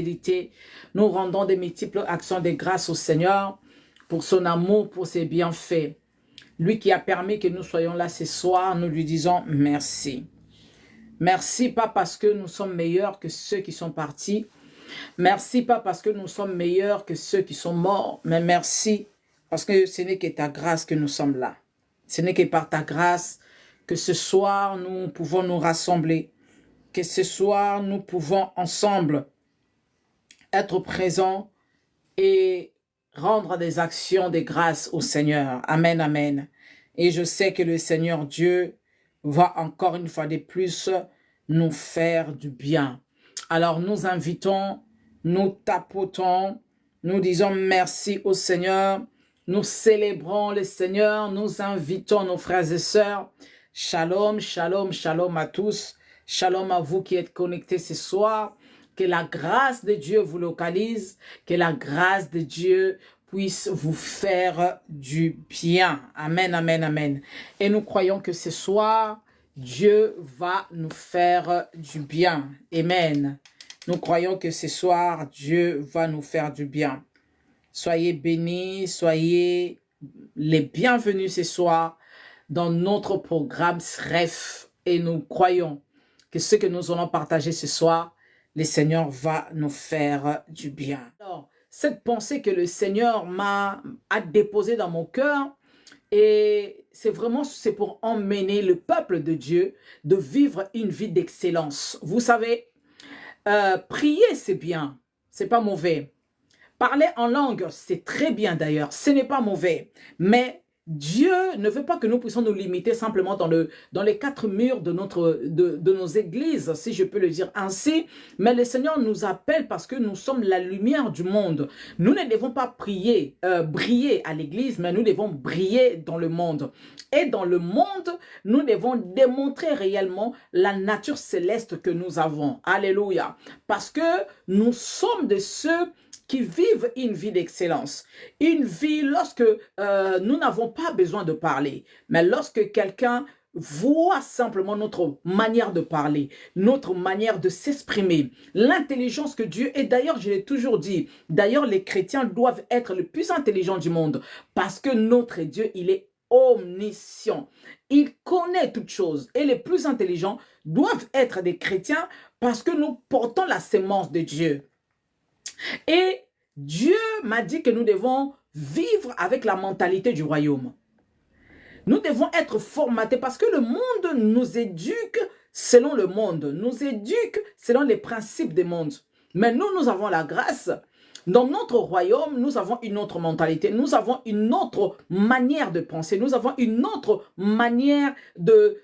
fidélité. Nous rendons des multiples actions de grâce au Seigneur pour son amour, pour ses bienfaits. Lui qui a permis que nous soyons là ce soir, nous lui disons merci. Merci, pas parce que nous sommes meilleurs que ceux qui sont partis. Merci, pas parce que nous sommes meilleurs que ceux qui sont morts, mais merci parce que ce n'est que ta grâce que nous sommes là. Ce n'est que par ta grâce que ce soir, nous pouvons nous rassembler. Que ce soir, nous pouvons ensemble être présents et rendre des actions de grâce au Seigneur. Amen, amen. Et je sais que le Seigneur Dieu va encore une fois de plus nous faire du bien. Alors nous invitons, nous tapotons, nous disons merci au Seigneur, nous célébrons le Seigneur, nous invitons nos frères et sœurs. Shalom, shalom, shalom à tous. Shalom à vous qui êtes connectés ce soir. Que la grâce de Dieu vous localise, que la grâce de Dieu puisse vous faire du bien. Amen, amen, amen. Et nous croyons que ce soir, Dieu va nous faire du bien. Amen. Nous croyons que ce soir, Dieu va nous faire du bien. Soyez bénis, soyez les bienvenus ce soir dans notre programme SREF. Et nous croyons que ce que nous allons partager ce soir, le Seigneur va nous faire du bien. Alors, cette pensée que le Seigneur a déposée dans mon cœur, et c'est pour emmener le peuple de Dieu de vivre une vie d'excellence. Vous savez, prier c'est bien, c'est pas mauvais. Parler en langue, c'est très bien d'ailleurs, ce n'est pas mauvais. Mais Dieu ne veut pas que nous puissions nous limiter simplement dans les quatre murs de nos églises, si je peux le dire ainsi. Mais le Seigneur nous appelle parce que nous sommes la lumière du monde. Nous ne devons pas briller à l'église, mais nous devons briller dans le monde. Et dans le monde, nous devons démontrer réellement la nature céleste que nous avons. Alléluia. Parce que nous sommes de ceux qui vivent une vie d'excellence. Une vie lorsque nous n'avons pas besoin de parler, mais lorsque quelqu'un voit simplement notre manière de parler, notre manière de s'exprimer, l'intelligence que Dieu, et d'ailleurs je l'ai toujours dit, d'ailleurs les chrétiens doivent être les plus intelligents du monde, parce que notre Dieu, il est omniscient. Il connaît toutes choses, et les plus intelligents doivent être des chrétiens parce que nous portons la sémence de Dieu. Et Dieu m'a dit que nous devons vivre avec la mentalité du royaume. Nous devons être formatés parce que le monde nous éduque selon le monde, nous éduque selon les principes du monde. Mais nous avons la grâce. Dans notre royaume, nous avons une autre mentalité, nous avons une autre manière de penser, nous avons une autre manière de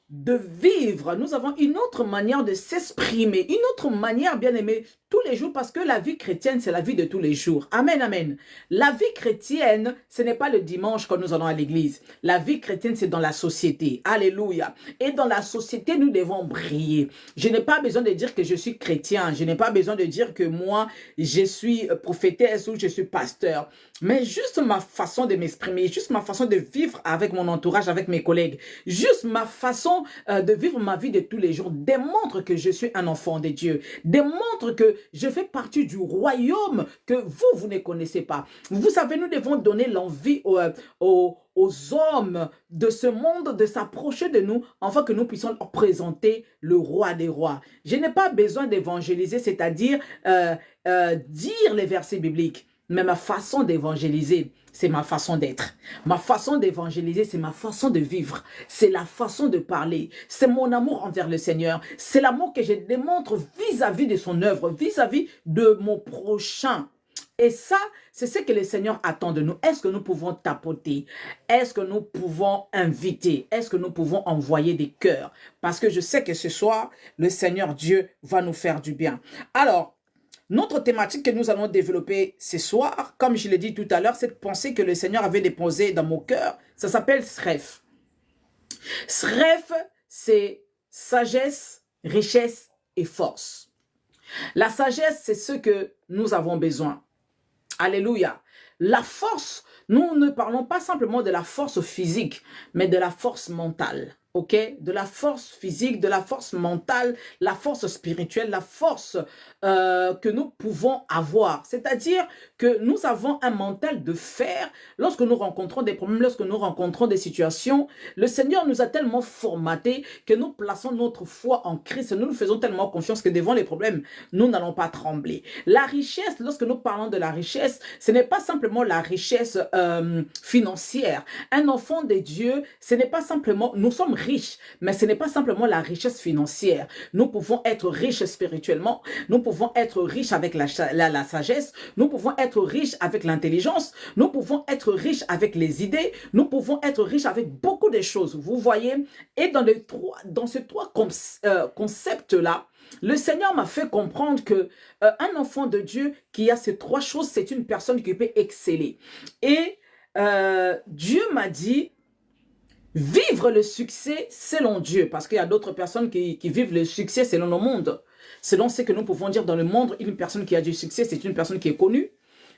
vivre, nous avons une autre manière de s'exprimer, une autre manière, bien aimé, tous les jours, parce que la vie chrétienne, c'est la vie de tous les jours. Amen, amen. La vie chrétienne, ce n'est pas le dimanche quand nous allons à l'église. La vie chrétienne, c'est dans la société. Alléluia. Et dans la société, nous devons briller. Je n'ai pas besoin de dire que je suis chrétien. Je n'ai pas besoin de dire que moi, je suis prophétesse ou je suis pasteur. Mais juste ma façon de m'exprimer, juste ma façon de vivre avec mon entourage, avec mes collègues, juste ma façon de vivre ma vie de tous les jours démontre que je suis un enfant de Dieu, démontre que je fais partie du royaume que vous ne connaissez pas. Vous savez, nous devons donner l'envie aux hommes de ce monde de s'approcher de nous afin que nous puissions leur présenter le roi des rois. Je n'ai pas besoin d'évangéliser, c'est-à-dire dire les versets bibliques. Mais ma façon d'évangéliser, c'est ma façon d'être. Ma façon d'évangéliser, c'est ma façon de vivre. C'est la façon de parler. C'est mon amour envers le Seigneur. C'est l'amour que je démontre vis-à-vis de son œuvre, vis-à-vis de mon prochain. Et ça, c'est ce que le Seigneur attend de nous. Est-ce que nous pouvons tapoter? Est-ce que nous pouvons inviter? Est-ce que nous pouvons envoyer des cœurs? Parce que je sais que ce soir, le Seigneur Dieu va nous faire du bien. Alors, notre thématique que nous allons développer ce soir, comme je l'ai dit tout à l'heure, cette pensée que le Seigneur avait déposée dans mon cœur, ça s'appelle SREF. SREF, c'est sagesse, richesse et force. La sagesse, c'est ce que nous avons besoin. Alléluia. La force, nous ne parlons pas simplement de la force physique, mais de la force mentale. ok, de la force physique, de la force mentale, la force spirituelle, la force que nous pouvons avoir. C'est-à-dire que nous avons un mental de fer lorsque nous rencontrons des problèmes, lorsque nous rencontrons des situations. Le Seigneur nous a tellement formatés que nous plaçons notre foi en Christ. Nous nous faisons tellement confiance que devant les problèmes, nous n'allons pas trembler. La richesse, lorsque nous parlons de la richesse, ce n'est pas simplement la richesse financière. Un enfant de Dieu, ce n'est pas simplement, nous sommes riches, mais ce n'est pas simplement la richesse financière. Nous pouvons être riches spirituellement, nous pouvons être riches avec la sagesse, nous pouvons être riches avec l'intelligence, nous pouvons être riches avec les idées, nous pouvons être riches avec beaucoup de choses, vous voyez. Et dans ces trois concepts-là, le Seigneur m'a fait comprendre que un enfant de Dieu qui a ces trois choses, c'est une personne qui peut exceller. Et Dieu m'a dit, vivre le succès selon Dieu, parce qu'il y a d'autres personnes qui vivent le succès selon le monde. Selon ce que nous pouvons dire dans le monde, une personne qui a du succès, c'est une personne qui est connue,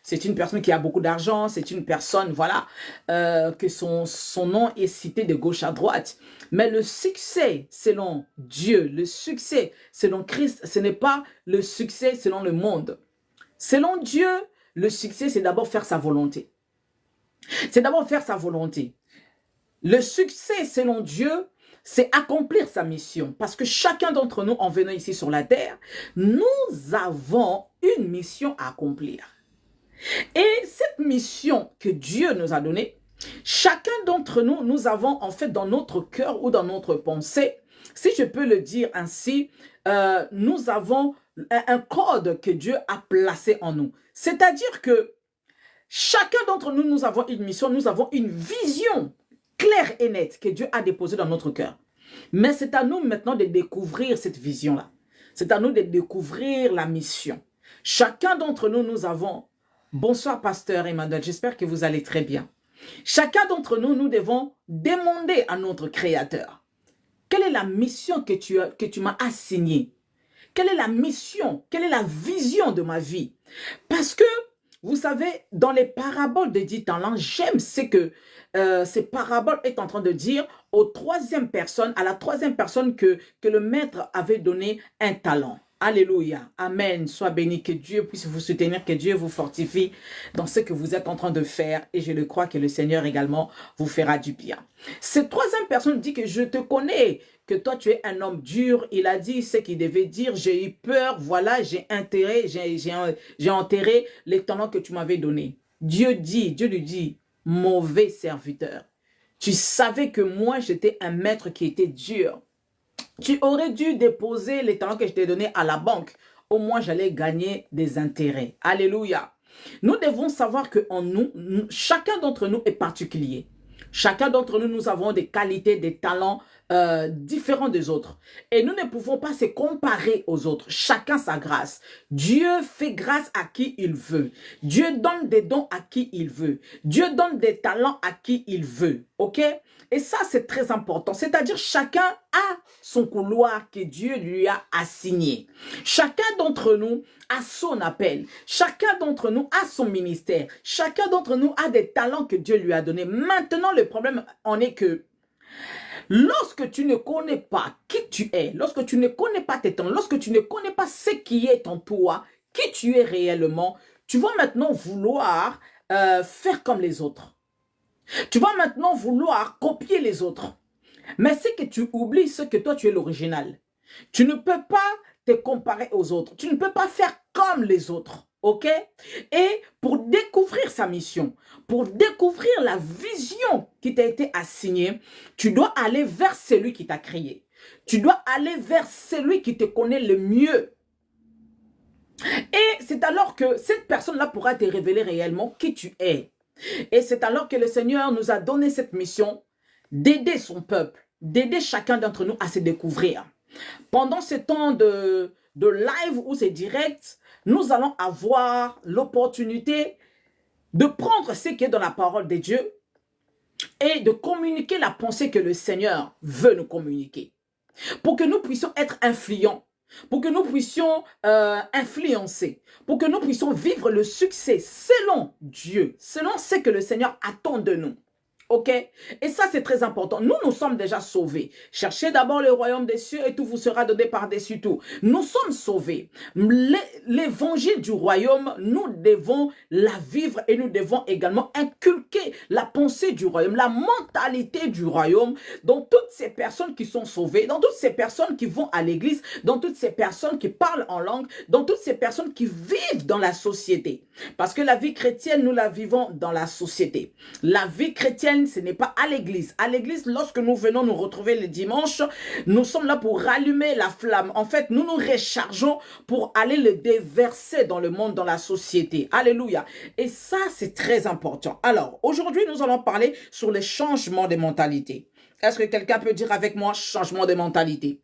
c'est une personne qui a beaucoup d'argent, c'est une personne, voilà, que son nom est cité de gauche à droite. Mais le succès selon Dieu, le succès selon Christ, ce n'est pas le succès selon le monde. Selon Dieu, le succès, c'est d'abord faire sa volonté. C'est d'abord faire sa volonté. Le succès selon Dieu, c'est accomplir sa mission. Parce que chacun d'entre nous, en venant ici sur la terre, nous avons une mission à accomplir. Et cette mission que Dieu nous a donnée, chacun d'entre nous, nous avons en fait dans notre cœur ou dans notre pensée, si je peux le dire ainsi, nous avons un code que Dieu a placé en nous. C'est-à-dire que chacun d'entre nous, nous avons une mission, nous avons une vision claire et nette que Dieu a déposée dans notre cœur. Mais c'est à nous maintenant de découvrir cette vision-là. C'est à nous de découvrir la mission. Chacun d'entre nous, nous avons... Bonsoir, pasteur Emmanuel, j'espère que vous allez très bien. Chacun d'entre nous, nous devons demander à notre Créateur, quelle est la mission que tu m'as assignée? Quelle est la mission? Quelle est la vision de ma vie? Parce que, vous savez, dans les paraboles de 10 talents, j'aime ce que ces paraboles est en train de dire à la troisième personne que le maître avait donné un talent. Alléluia. Amen. Sois béni. Que Dieu puisse vous soutenir, que Dieu vous fortifie dans ce que vous êtes en train de faire. Et je le crois que le Seigneur également vous fera du bien. Cette troisième personne dit que je te connais, que toi tu es un homme dur. Il a dit ce qu'il devait dire. J'ai eu peur. Voilà, j'ai enterré les talents que tu m'avais donnés. Dieu lui dit, mauvais serviteur. Tu savais que moi j'étais un maître qui était dur. Tu aurais dû déposer les talents que je t'ai donnés à la banque. Au moins, j'allais gagner des intérêts. Alléluia. Nous devons savoir que en nous, chacun d'entre nous est particulier. Chacun d'entre nous, nous avons des qualités, des talents différents des autres. Et nous ne pouvons pas se comparer aux autres. Chacun sa grâce. Dieu fait grâce à qui il veut. Dieu donne des dons à qui il veut. Dieu donne des talents à qui il veut. OK? Et ça, c'est très important. C'est-à-dire, chacun a son couloir que Dieu lui a assigné. Chacun d'entre nous a son appel. Chacun d'entre nous a son ministère. Chacun d'entre nous a des talents que Dieu lui a donnés. Maintenant, le problème en est que lorsque tu ne connais pas qui tu es, lorsque tu ne connais pas tes talents, lorsque tu ne connais pas ce qui est en toi, qui tu es réellement, tu vas maintenant vouloir faire comme les autres. Tu vas maintenant vouloir copier les autres. Mais c'est que tu oublies ce que toi tu es l'original. Tu ne peux pas te comparer aux autres. Tu ne peux pas faire comme les autres. OK? Et pour découvrir sa mission, pour découvrir la vision qui t'a été assignée, tu dois aller vers celui qui t'a créé. Tu dois aller vers celui qui te connaît le mieux. Et c'est alors que cette personne-là pourra te révéler réellement qui tu es. Et c'est alors que le Seigneur nous a donné cette mission d'aider son peuple, d'aider chacun d'entre nous à se découvrir. Pendant ce temps de live ou c'est direct, nous allons avoir l'opportunité de prendre ce qui est dans la parole de Dieu et de communiquer la pensée que le Seigneur veut nous communiquer. Pour que nous puissions être influents, pour que nous puissions influencer, pour que nous puissions vivre le succès selon Dieu, selon ce que le Seigneur attend de nous. Ok? Et ça, c'est très important. Nous, nous sommes déjà sauvés. Cherchez d'abord le royaume des cieux et tout vous sera donné par-dessus tout. Nous sommes sauvés. L'évangile du royaume, nous devons la vivre et nous devons également inculquer la pensée du royaume, la mentalité du royaume dans toutes ces personnes qui sont sauvées, dans toutes ces personnes qui vont à l'église, dans toutes ces personnes qui parlent en langue, dans toutes ces personnes qui vivent dans la société. Parce que la vie chrétienne, nous la vivons dans la société. La vie chrétienne, ce n'est pas à l'église. À l'église, lorsque nous venons nous retrouver le dimanche, nous sommes là pour rallumer la flamme. En fait, nous nous rechargeons pour aller le déverser dans le monde, dans la société. Alléluia. Et ça, c'est très important. Alors, aujourd'hui, nous allons parler sur les changements de mentalité. Est-ce que quelqu'un peut dire avec moi changement de mentalité?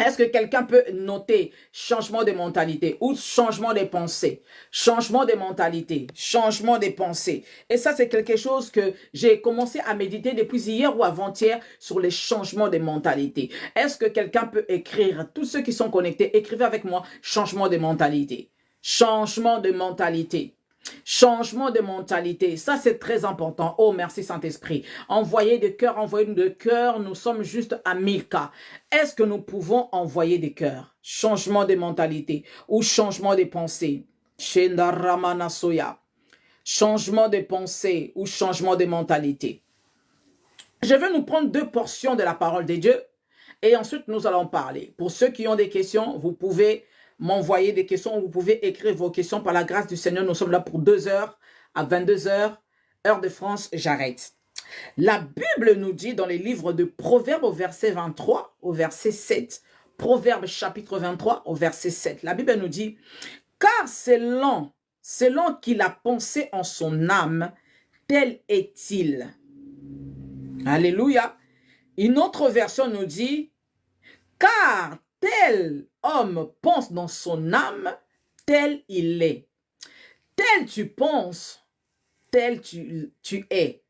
Est-ce que quelqu'un peut noter changement de mentalité ou changement de pensée? Changement de mentalité, changement de pensée. Et ça, c'est quelque chose que j'ai commencé à méditer depuis hier ou avant-hier sur les changements de mentalité. Est-ce que quelqu'un peut écrire? Tous ceux qui sont connectés, écrivez avec moi changement de mentalité. Changement de mentalité. Changement de mentalité, ça c'est très important. Oh merci Saint-Esprit. Envoyer des cœurs, envoyer des cœurs, nous sommes juste à 1000 cas. Est-ce que nous pouvons envoyer des cœurs? Changement de mentalité ou changement de pensée. Changement de pensée ou changement de mentalité. Je vais nous prendre 2 portions de la parole de Dieu et ensuite nous allons parler. Pour ceux qui ont des questions, vous pouvez m'envoyer des questions, vous pouvez écrire vos questions par la grâce du Seigneur. Nous sommes là pour 2 heures à 22 heures, heure de France, j'arrête. La Bible nous dit dans les livres de Proverbes au verset 23, au verset 7, Proverbes chapitre 23 au verset 7, la Bible nous dit, car selon qu'il a pensé en son âme, tel est-il. Alléluia. Une autre version nous dit, car tel homme pense dans son âme, tel il est. Tel tu penses, tel tu es.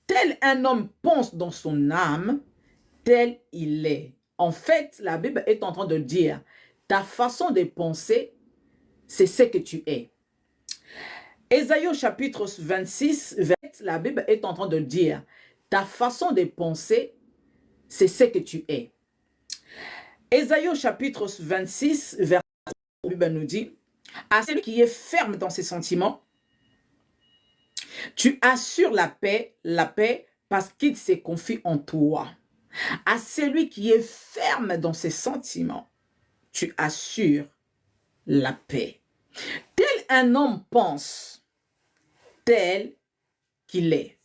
Tel un homme pense dans son âme, tel il est. En fait, la Bible est en train de dire, ta façon de penser, c'est ce que tu es. Ésaïe au chapitre 26, la Bible est en train de dire, ta façon de penser, c'est ce que tu es. Ésaïe au chapitre 26, verset 3, la Bible nous dit, à celui qui est ferme dans ses sentiments, tu assures la paix parce qu'il se confie en toi. À celui qui est ferme dans ses sentiments, tu assures la paix. Tel un homme pense, tel qu'il est.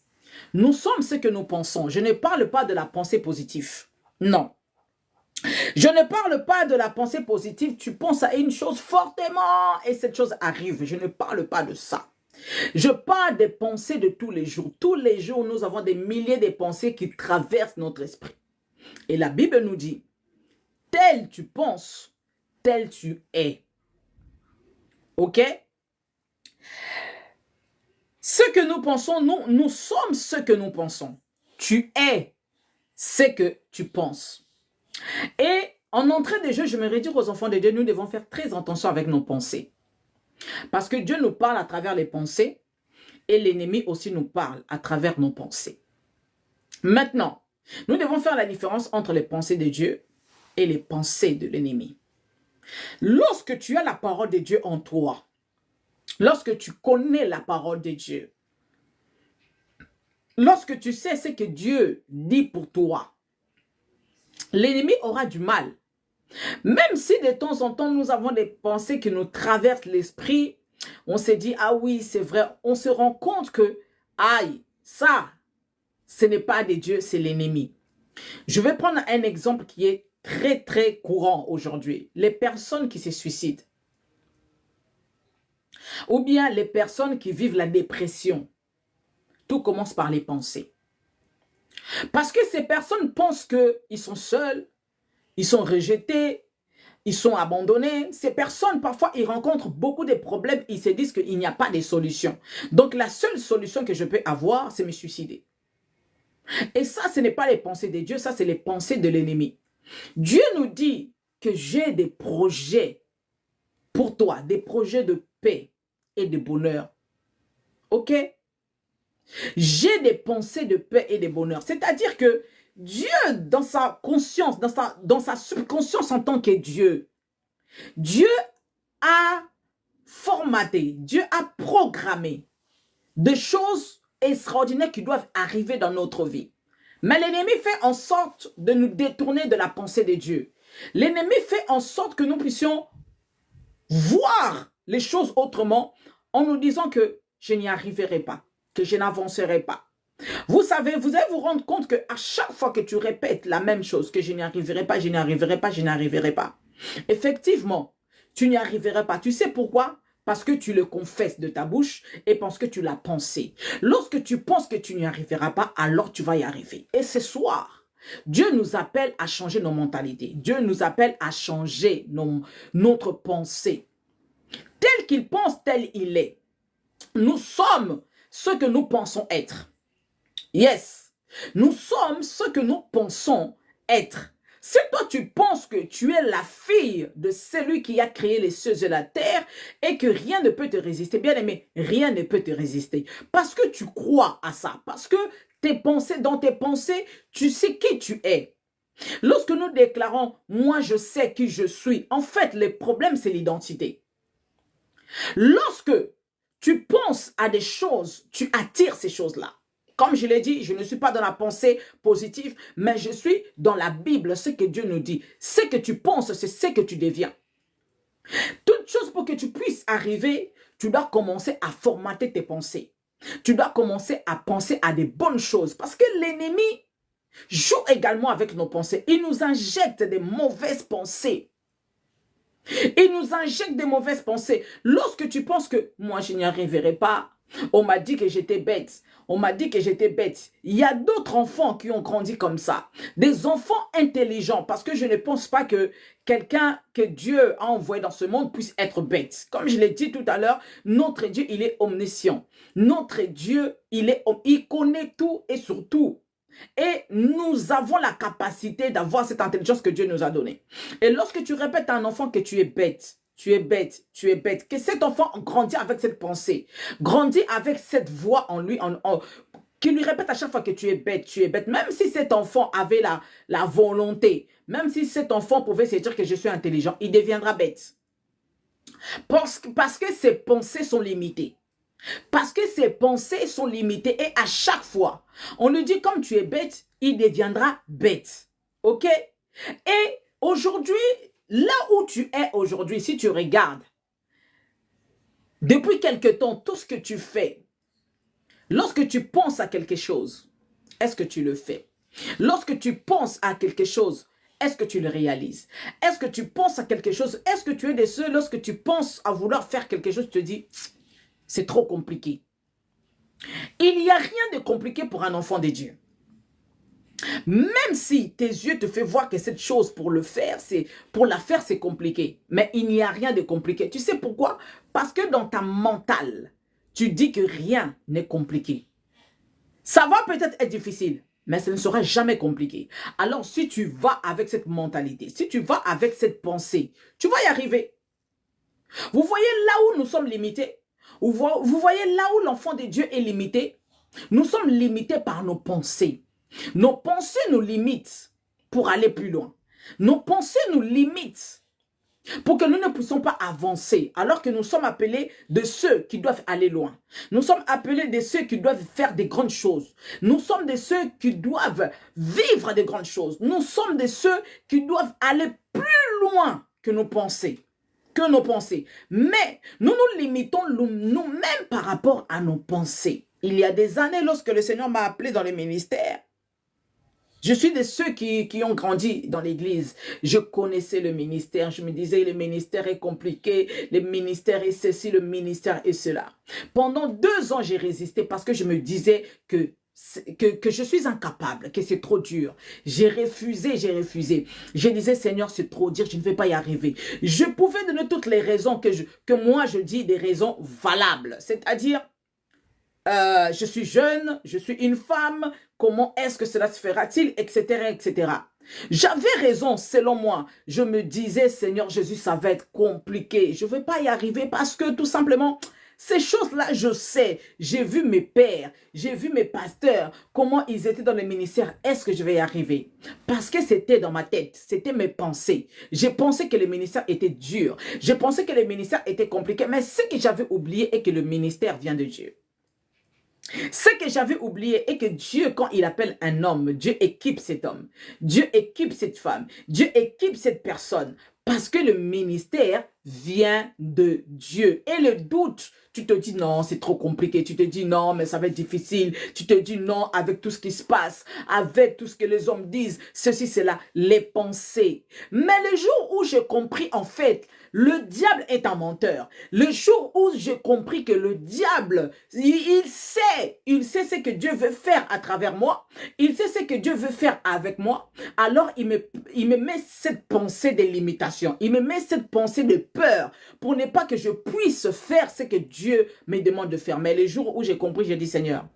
Nous sommes ce que nous pensons. Je ne parle pas de la pensée positive. Non. Je ne parle pas de la pensée positive. Tu penses à une chose fortement et cette chose arrive. Je ne parle pas de ça. Je parle des pensées de tous les jours. Tous les jours, nous avons des milliers de pensées qui traversent notre esprit. Et la Bible nous dit, tel tu penses, tel tu es. Ok? Ce que nous pensons, nous sommes ce que nous pensons. Tu es ce que tu penses. Et en entrée de jeu, je me dire aux enfants de Dieu, nous devons faire très attention avec nos pensées. Parce que Dieu nous parle à travers les pensées et l'ennemi aussi nous parle à travers nos pensées. Maintenant, nous devons faire la différence entre les pensées de Dieu et les pensées de l'ennemi. Lorsque tu as la parole de Dieu en toi, lorsque tu connais la parole de Dieu, lorsque tu sais ce que Dieu dit pour toi, l'ennemi aura du mal. Même si de temps en temps, nous avons des pensées qui nous traversent l'esprit, on se dit, ah oui, c'est vrai, on se rend compte que, aïe, ça, ce n'est pas de Dieu, c'est l'ennemi. Je vais prendre un exemple qui est très, très courant aujourd'hui. Les personnes qui se suicident. Ou bien les personnes qui vivent la dépression. Tout commence par les pensées. Parce que ces personnes pensent qu'ils sont seuls, ils sont rejetés, ils sont abandonnés. Ces personnes, parfois, ils rencontrent beaucoup de problèmes. Ils se disent qu'il n'y a pas de solution. Donc, la seule solution que je peux avoir, c'est me suicider. Et ça, ce n'est pas les pensées de Dieu, ça, c'est les pensées de l'ennemi. Dieu nous dit que j'ai des projets pour toi, des projets de paix et de bonheur. Ok? J'ai des pensées de paix et de bonheur. C'est-à-dire que Dieu, dans sa conscience, dans sa subconscience en tant que Dieu, Dieu a formaté, Dieu a programmé des choses extraordinaires qui doivent arriver dans notre vie. Mais l'ennemi fait en sorte de nous détourner de la pensée de Dieu. L'ennemi fait en sorte que nous puissions voir les choses autrement en nous disant que je n'y arriverai pas, que je n'avancerai pas. Vous savez, vous allez vous rendre compte qu'à chaque fois que tu répètes la même chose, que je n'y arriverai pas, je n'y arriverai pas, je n'y arriverai pas, effectivement, tu n'y arriveras pas. Tu sais pourquoi? Parce que tu le confesses de ta bouche et parce que tu l'as pensé. Lorsque tu penses que tu n'y arriveras pas, alors tu vas y arriver. Et ce soir, Dieu nous appelle à changer nos mentalités. Dieu nous appelle à changer notre pensée. Tel qu'il pense, tel il est. Nous sommes ce que nous pensons être. Yes, nous sommes ce que nous pensons être. Si toi tu penses que tu es la fille de celui qui a créé les cieux et la terre et que rien ne peut te résister, bien aimé, rien ne peut te résister. Parce que tu crois à ça, parce que dans tes pensées, tu sais qui tu es. Lorsque nous déclarons « moi je sais qui je suis », en fait le problème c'est l'identité. Lorsque tu penses à des choses, tu attires ces choses-là. Comme je l'ai dit, je ne suis pas dans la pensée positive, mais je suis dans la Bible, ce que Dieu nous dit. Ce que tu penses, c'est ce que tu deviens. Toute chose pour que tu puisses arriver, tu dois commencer à formater tes pensées. Tu dois commencer à penser à des bonnes choses. Parce que l'ennemi joue également avec nos pensées. Il nous injecte des mauvaises pensées. Il nous injecte des mauvaises pensées. Lorsque tu penses que moi, je n'y arriverai pas, on m'a dit que j'étais bête. On m'a dit que j'étais bête. Il y a d'autres enfants qui ont grandi comme ça. Des enfants intelligents. Parce que je ne pense pas que quelqu'un que Dieu a envoyé dans ce monde puisse être bête. Comme je l'ai dit tout à l'heure, notre Dieu, il est omniscient. Notre Dieu, il connaît tout et surtout. Et nous avons la capacité d'avoir cette intelligence que Dieu nous a donnée. Et lorsque tu répètes à un enfant que tu es bête, tu es bête, tu es bête, que cet enfant grandit avec cette pensée, grandit avec cette voix en lui, qui lui répète à chaque fois que tu es bête, même si cet enfant avait la volonté, même si cet enfant pouvait se dire que je suis intelligent, il deviendra bête. Parce que ses pensées sont limitées. Parce que ses pensées sont limitées et à chaque fois, on lui dit comme tu es bête, il deviendra bête. Ok? Et aujourd'hui, là où tu es aujourd'hui, si tu regardes, depuis quelque temps, tout ce que tu fais, lorsque tu penses à quelque chose, est-ce que tu le fais? Lorsque tu penses à quelque chose, est-ce que tu le réalises? Est-ce que tu penses à quelque chose? Est-ce que tu es de ceux, lorsque tu penses à vouloir faire quelque chose, tu te dis, c'est trop compliqué. Il n'y a rien de compliqué pour un enfant de Dieu. Même si tes yeux te font voir que cette chose pour la faire, c'est compliqué. Mais il n'y a rien de compliqué. Tu sais pourquoi? Parce que dans ta mentale, tu dis que rien n'est compliqué. Ça va peut-être être difficile, mais ce ne sera jamais compliqué. Alors si tu vas avec cette mentalité, si tu vas avec cette pensée, tu vas y arriver. Vous voyez là où nous sommes limités? Vous voyez là où l'enfant de Dieu est limité? Nous sommes limités par nos pensées. Nos pensées nous limitent pour aller plus loin. Nos pensées nous limitent pour que nous ne puissions pas avancer, alors que nous sommes appelés de ceux qui doivent aller loin. Nous sommes appelés de ceux qui doivent faire des grandes choses. Nous sommes de ceux qui doivent vivre des grandes choses. Nous sommes de ceux qui doivent aller plus loin que nos pensées. Mais nous nous limitons nous-mêmes par rapport à nos pensées. Il y a des années, lorsque le Seigneur m'a appelé dans le ministère, je suis de ceux qui ont grandi dans l'église. Je connaissais le ministère. Je me disais, le ministère est compliqué, le ministère est ceci, le ministère est cela. Pendant 2 ans, j'ai résisté parce que je me disais que je suis incapable, que c'est trop dur. J'ai refusé. Je disais, Seigneur, c'est trop dur, je ne vais pas y arriver. Je pouvais donner toutes les raisons que moi je dis, des raisons valables. C'est-à-dire, je suis jeune, je suis une femme, comment est-ce que cela se fera-t-il, etc., etc. J'avais raison, selon moi. Je me disais, Seigneur Jésus, ça va être compliqué. Je ne vais pas y arriver parce que tout simplement, Ces choses-là, je sais. J'ai vu mes pères, j'ai vu mes pasteurs, comment ils étaient dans le ministère. Est-ce que je vais y arriver? Parce que c'était dans ma tête, c'était mes pensées. J'ai pensé que le ministère était dur. J'ai pensé que le ministère était compliqué. Mais ce que j'avais oublié est que le ministère vient de Dieu. Ce que j'avais oublié est que Dieu, quand il appelle un homme, Dieu équipe cet homme. Dieu équipe cette femme. Dieu équipe cette personne. Parce que le ministère vient de Dieu. Et le doute, tu te dis non, c'est trop compliqué. Tu te dis non, mais ça va être difficile. Tu te dis non avec tout ce qui se passe, avec tout ce que les hommes disent. Ceci, c'est là, les pensées. Mais le jour où j'ai compris, en fait, le diable est un menteur. Le jour où j'ai compris que le diable, il sait ce que Dieu veut faire à travers moi. Il sait ce que Dieu veut faire avec moi. Alors, il me met cette pensée de limitation. Il me met cette pensée de peur pour ne pas que je puisse faire ce que Dieu me demande de faire. Mais le jour où j'ai compris, j'ai dit, Seigneur,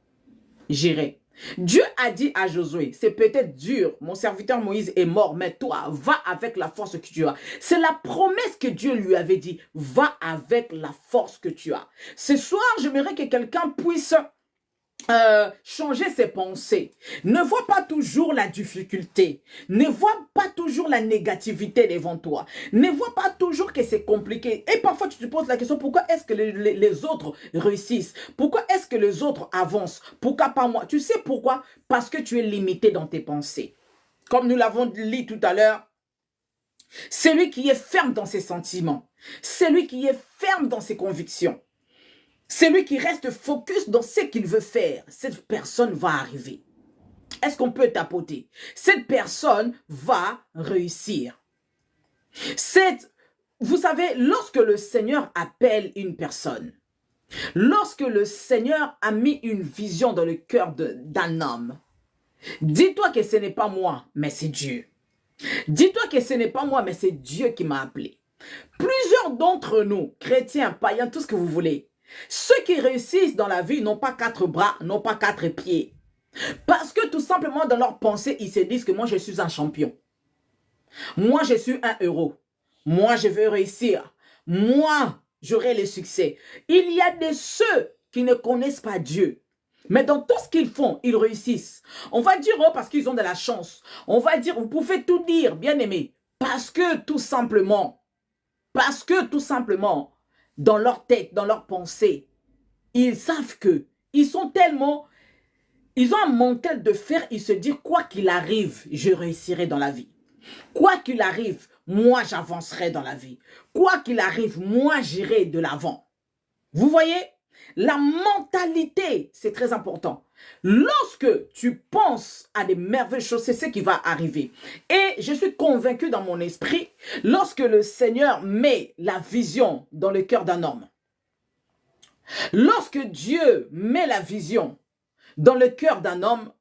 j'irai. Dieu a dit à Josué, c'est peut-être dur, mon serviteur Moïse est mort, mais toi, va avec la force que tu as. C'est la promesse que Dieu lui avait dit, va avec la force que tu as. Ce soir, j'aimerais que quelqu'un puisse changer ses pensées. Ne vois pas toujours la difficulté. Ne vois pas toujours la négativité devant toi. Ne vois pas toujours que c'est compliqué. Et parfois, tu te poses la question, pourquoi est-ce que les autres réussissent? Pourquoi est-ce que les autres avancent? Pourquoi pas moi? Tu sais pourquoi? Parce que tu es limité dans tes pensées. Comme nous l'avons dit tout à l'heure, celui qui est ferme dans ses sentiments, celui qui est ferme dans ses convictions, celui qui reste focus dans ce qu'il veut faire, cette personne va arriver. Est-ce qu'on peut tapoter? Cette personne va réussir. Vous savez, lorsque le Seigneur appelle une personne, lorsque le Seigneur a mis une vision dans le cœur d'un homme, dis-toi que ce n'est pas moi, mais c'est Dieu. Dis-toi que ce n'est pas moi, mais c'est Dieu qui m'a appelé. Plusieurs d'entre nous, chrétiens, païens, tout ce que vous voulez, ceux qui réussissent dans la vie n'ont pas 4 bras, n'ont pas 4 pieds. Parce que tout simplement dans leur pensée, ils se disent que moi je suis un champion. Moi je suis un héros. Moi je veux réussir. Moi j'aurai le succès. Il y a de ceux qui ne connaissent pas Dieu. Mais dans tout ce qu'ils font, ils réussissent. On va dire, oh, parce qu'ils ont de la chance. On va dire, vous pouvez tout dire, bien aimé. Parce que tout simplement, dans leur tête, dans leur pensée, ils savent que ils ont un mental de fer, ils se disent quoi qu'il arrive, je réussirai dans la vie. Quoi qu'il arrive, moi j'avancerai dans la vie. Quoi qu'il arrive, moi j'irai de l'avant. Vous voyez, la mentalité, c'est très important. Lorsque tu penses à des merveilleuses choses, c'est ce qui va arriver. Et je suis convaincu dans mon esprit, lorsque le Seigneur met la vision dans le cœur d'un homme, lorsque Dieu met la vision dans le cœur d'un homme,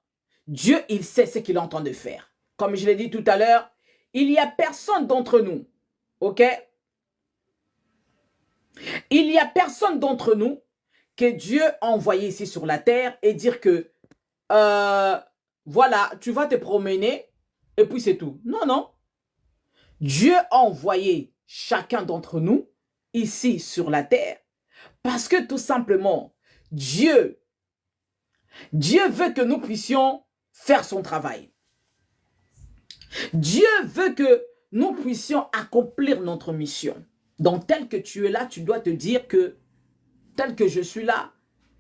Dieu, il sait ce qu'il est en train de faire. Comme je l'ai dit tout à l'heure, il n'y a personne d'entre nous, ok? Il n'y a personne d'entre nous que Dieu a envoyé ici sur la terre et dire que, voilà, tu vas te promener et puis c'est tout. Non, non. Dieu a envoyé chacun d'entre nous ici sur la terre parce que tout simplement, Dieu veut que nous puissions faire son travail. Dieu veut que nous puissions accomplir notre mission. Donc, tel que tu es là, tu dois te dire que, tel que je suis là,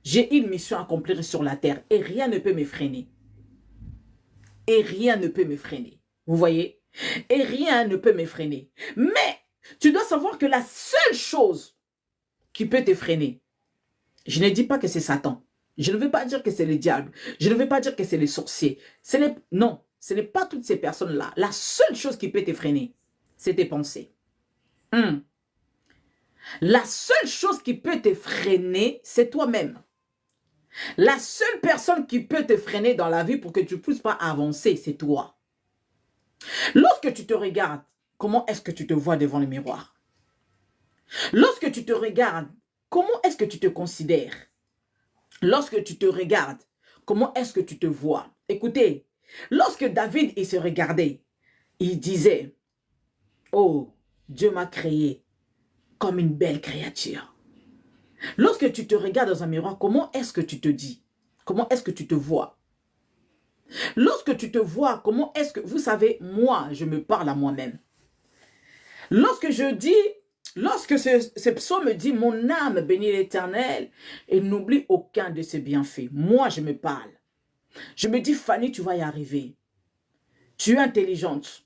j'ai une mission à accomplir sur la terre et rien ne peut me freiner. Et rien ne peut me freiner. Vous voyez? Et rien ne peut me freiner. Mais, tu dois savoir que la seule chose qui peut te freiner, je ne dis pas que c'est Satan. Je ne veux pas dire que c'est le diable. Je ne veux pas dire que c'est les sorciers. Non, ce n'est pas toutes ces personnes-là. La seule chose qui peut te freiner, c'est tes pensées. La seule chose qui peut te freiner, c'est toi-même. La seule personne qui peut te freiner dans la vie pour que tu ne puisses pas avancer, c'est toi. Lorsque tu te regardes, comment est-ce que tu te vois devant le miroir? Lorsque tu te regardes, comment est-ce que tu te considères? Lorsque tu te regardes, comment est-ce que tu te vois? Écoutez, lorsque David il se regardait, il disait, oh, Dieu m'a créé comme une belle créature. Lorsque tu te regardes dans un miroir, comment est-ce que tu te dis? Comment est-ce que tu te vois? Lorsque tu te vois, comment est-ce que... Vous savez, moi, je me parle à moi-même. Lorsque je dis, lorsque ce psaume me dit, mon âme bénit l'Éternel et n'oublie aucun de ses bienfaits. Moi, je me parle. Je me dis, Fanny, tu vas y arriver. Tu es intelligente.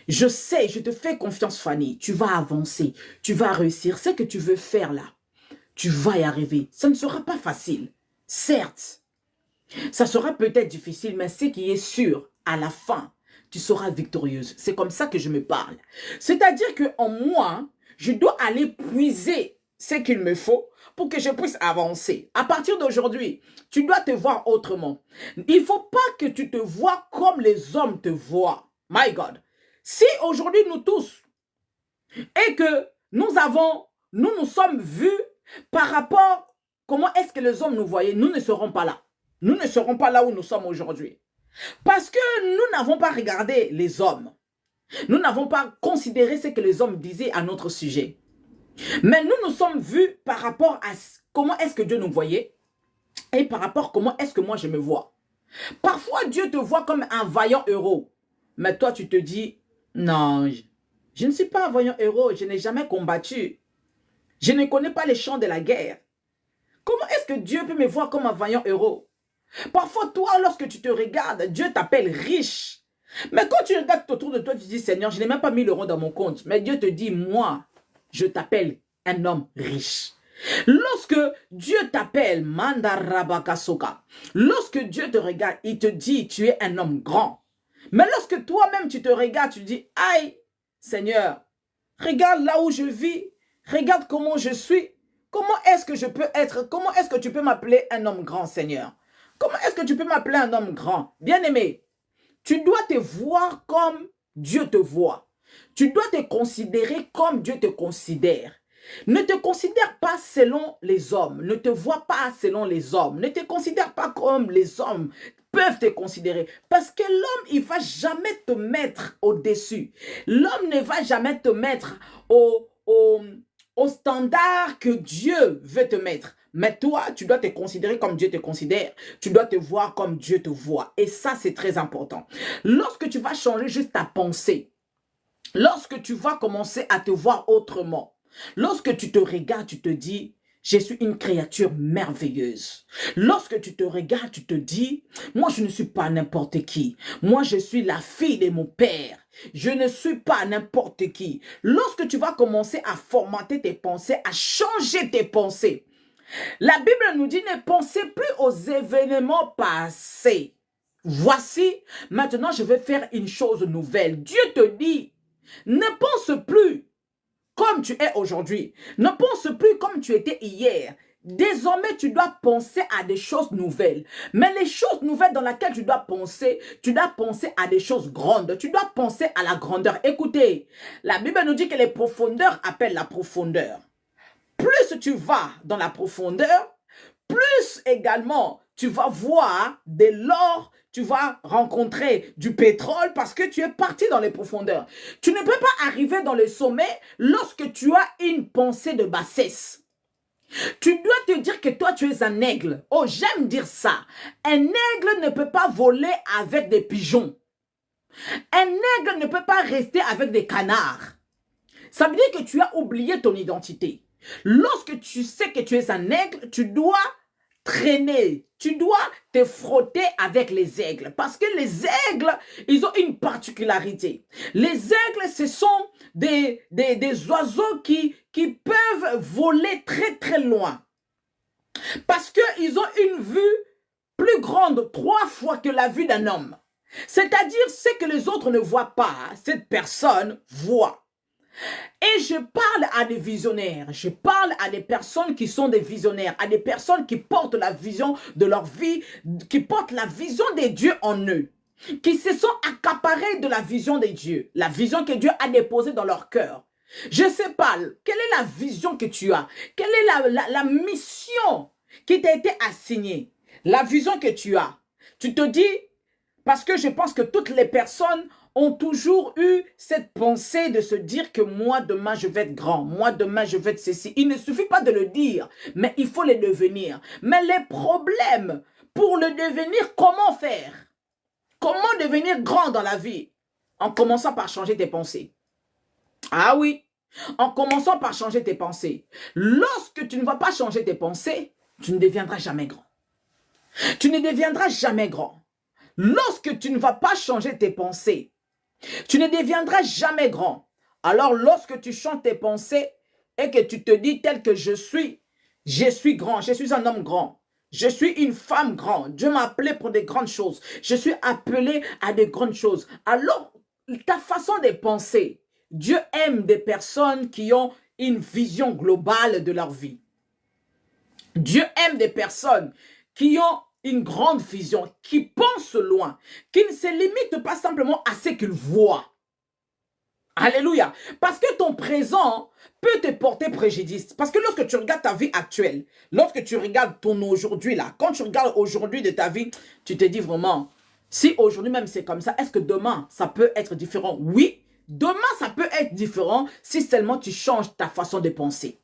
Je sais, je te fais confiance, Fanny. Tu vas avancer. Tu vas réussir. Ce que tu veux faire là, tu vas y arriver. Ça ne sera pas facile. Certes, ça sera peut-être difficile, mais ce qui est sûr, à la fin, tu seras victorieuse. C'est comme ça que je me parle. C'est-à-dire qu'en moi, je dois aller puiser ce qu'il me faut pour que je puisse avancer. À partir d'aujourd'hui, tu dois te voir autrement. Il ne faut pas que tu te vois comme les hommes te voient. My God. Si aujourd'hui nous tous, et que nous nous sommes vus par rapport, comment est-ce que les hommes nous voyaient, nous ne serons pas là. Nous ne serons pas là où nous sommes aujourd'hui. Parce que nous n'avons pas regardé les hommes. Nous n'avons pas considéré ce que les hommes disaient à notre sujet. Mais nous nous sommes vus par rapport à comment est-ce que Dieu nous voyait et par rapport à comment est-ce que moi je me vois. Parfois, Dieu te voit comme un vaillant héros. Mais toi, tu te dis, non, je ne suis pas un vaillant héros, je n'ai jamais combattu. Je ne connais pas les champs de la guerre. Comment est-ce que Dieu peut me voir comme un vaillant héros? Parfois, toi, lorsque tu te regardes, Dieu t'appelle riche. Mais quand tu regardes autour de toi, tu dis, Seigneur, je n'ai même pas mis l'euro dans mon compte. Mais Dieu te dit, moi, je t'appelle un homme riche. Lorsque Dieu t'appelle, Mandarabakasoka, lorsque Dieu te regarde, il te dit, tu es un homme grand. Mais lorsque toi-même, tu te regardes, tu dis, aïe, Seigneur, regarde là où je vis, regarde comment je suis. Comment est-ce que je peux être, comment est-ce que tu peux m'appeler un homme grand, Seigneur? Comment est-ce que tu peux m'appeler un homme grand? Bien-aimé, tu dois te voir comme Dieu te voit. Tu dois te considérer comme Dieu te considère. Ne te considère pas selon les hommes. Ne te vois pas selon les hommes. Ne te considère pas comme les hommes peuvent te considérer. Parce que l'homme, il ne va jamais te mettre au-dessus. L'homme ne va jamais te mettre au standard que Dieu veut te mettre. Mais toi, tu dois te considérer comme Dieu te considère. Tu dois te voir comme Dieu te voit. Et ça, c'est très important. Lorsque tu vas changer juste ta pensée, lorsque tu vas commencer à te voir autrement, lorsque tu te regardes, tu te dis, je suis une créature merveilleuse. Lorsque tu te regardes, tu te dis, moi je ne suis pas n'importe qui. Moi je suis la fille de mon père. Je ne suis pas n'importe qui. Lorsque tu vas commencer à formater tes pensées, à changer tes pensées, la Bible nous dit, ne pensez plus aux événements passés. Voici, maintenant je vais faire une chose nouvelle. Dieu te dit, ne pense plus comme tu es aujourd'hui. Ne pense plus comme tu étais hier. Désormais, tu dois penser à des choses nouvelles. Mais les choses nouvelles dans lesquelles tu dois penser à des choses grandes. Tu dois penser à la grandeur. Écoutez, la Bible nous dit que les profondeurs appellent la profondeur. Plus tu vas dans la profondeur, plus également tu vas voir de l'or, tu vas rencontrer du pétrole parce que tu es parti dans les profondeurs. Tu ne peux pas arriver dans le sommet lorsque tu as une pensée de bassesse. Tu dois te dire que toi, tu es un aigle. Oh, j'aime dire ça. Un aigle ne peut pas voler avec des pigeons. Un aigle ne peut pas rester avec des canards. Ça veut dire que tu as oublié ton identité. Lorsque tu sais que tu es un aigle, tu dois traîner, tu dois te frotter avec les aigles. Parce que les aigles, ils ont une particularité. Les aigles, ce sont des oiseaux qui peuvent voler très très loin. Parce qu'ils ont une vue plus grande 3 fois que la vue d'un homme. C'est-à-dire ce que les autres ne voient pas, cette personne voit. Et je parle à des visionnaires, je parle à des personnes qui sont des visionnaires, à des personnes qui portent la vision de leur vie, qui portent la vision des dieux en eux, qui se sont accaparés de la vision des dieux, la vision que Dieu a déposée dans leur cœur. Je ne sais pas, quelle est la vision que tu as? Quelle est la mission qui t'a été assignée? La vision que tu as. Tu te dis, parce que je pense que toutes les personnes ont toujours eu cette pensée de se dire que moi, demain, je vais être grand. Moi, demain, je vais être ceci. Il ne suffit pas de le dire, mais il faut les devenir. Mais les problèmes, pour le devenir, comment faire? Comment devenir grand dans la vie? En commençant par changer tes pensées. Ah oui, en commençant par changer tes pensées. Lorsque tu ne vas pas changer tes pensées, tu ne deviendras jamais grand. Tu ne deviendras jamais grand. Lorsque tu ne vas pas changer tes pensées, tu ne deviendras jamais grand. Alors lorsque tu changes tes pensées et que tu te dis tel que je suis grand, je suis un homme grand. Je suis une femme grande. Dieu m'a appelé pour des grandes choses. Je suis appelé à des grandes choses. Alors, ta façon de penser, Dieu aime des personnes qui ont une vision globale de leur vie. Dieu aime des personnes qui ont une grande vision, qui pensent loin, qui ne se limitent pas simplement à ce qu'ils voient. Alléluia. Parce que ton présent peut te porter préjudice. Parce que lorsque tu regardes ta vie actuelle, lorsque tu regardes ton aujourd'hui là, quand tu regardes aujourd'hui de ta vie, tu te dis vraiment, si aujourd'hui même c'est comme ça, est-ce que demain ça peut être différent? Oui, demain ça peut être différent si seulement tu changes ta façon de penser.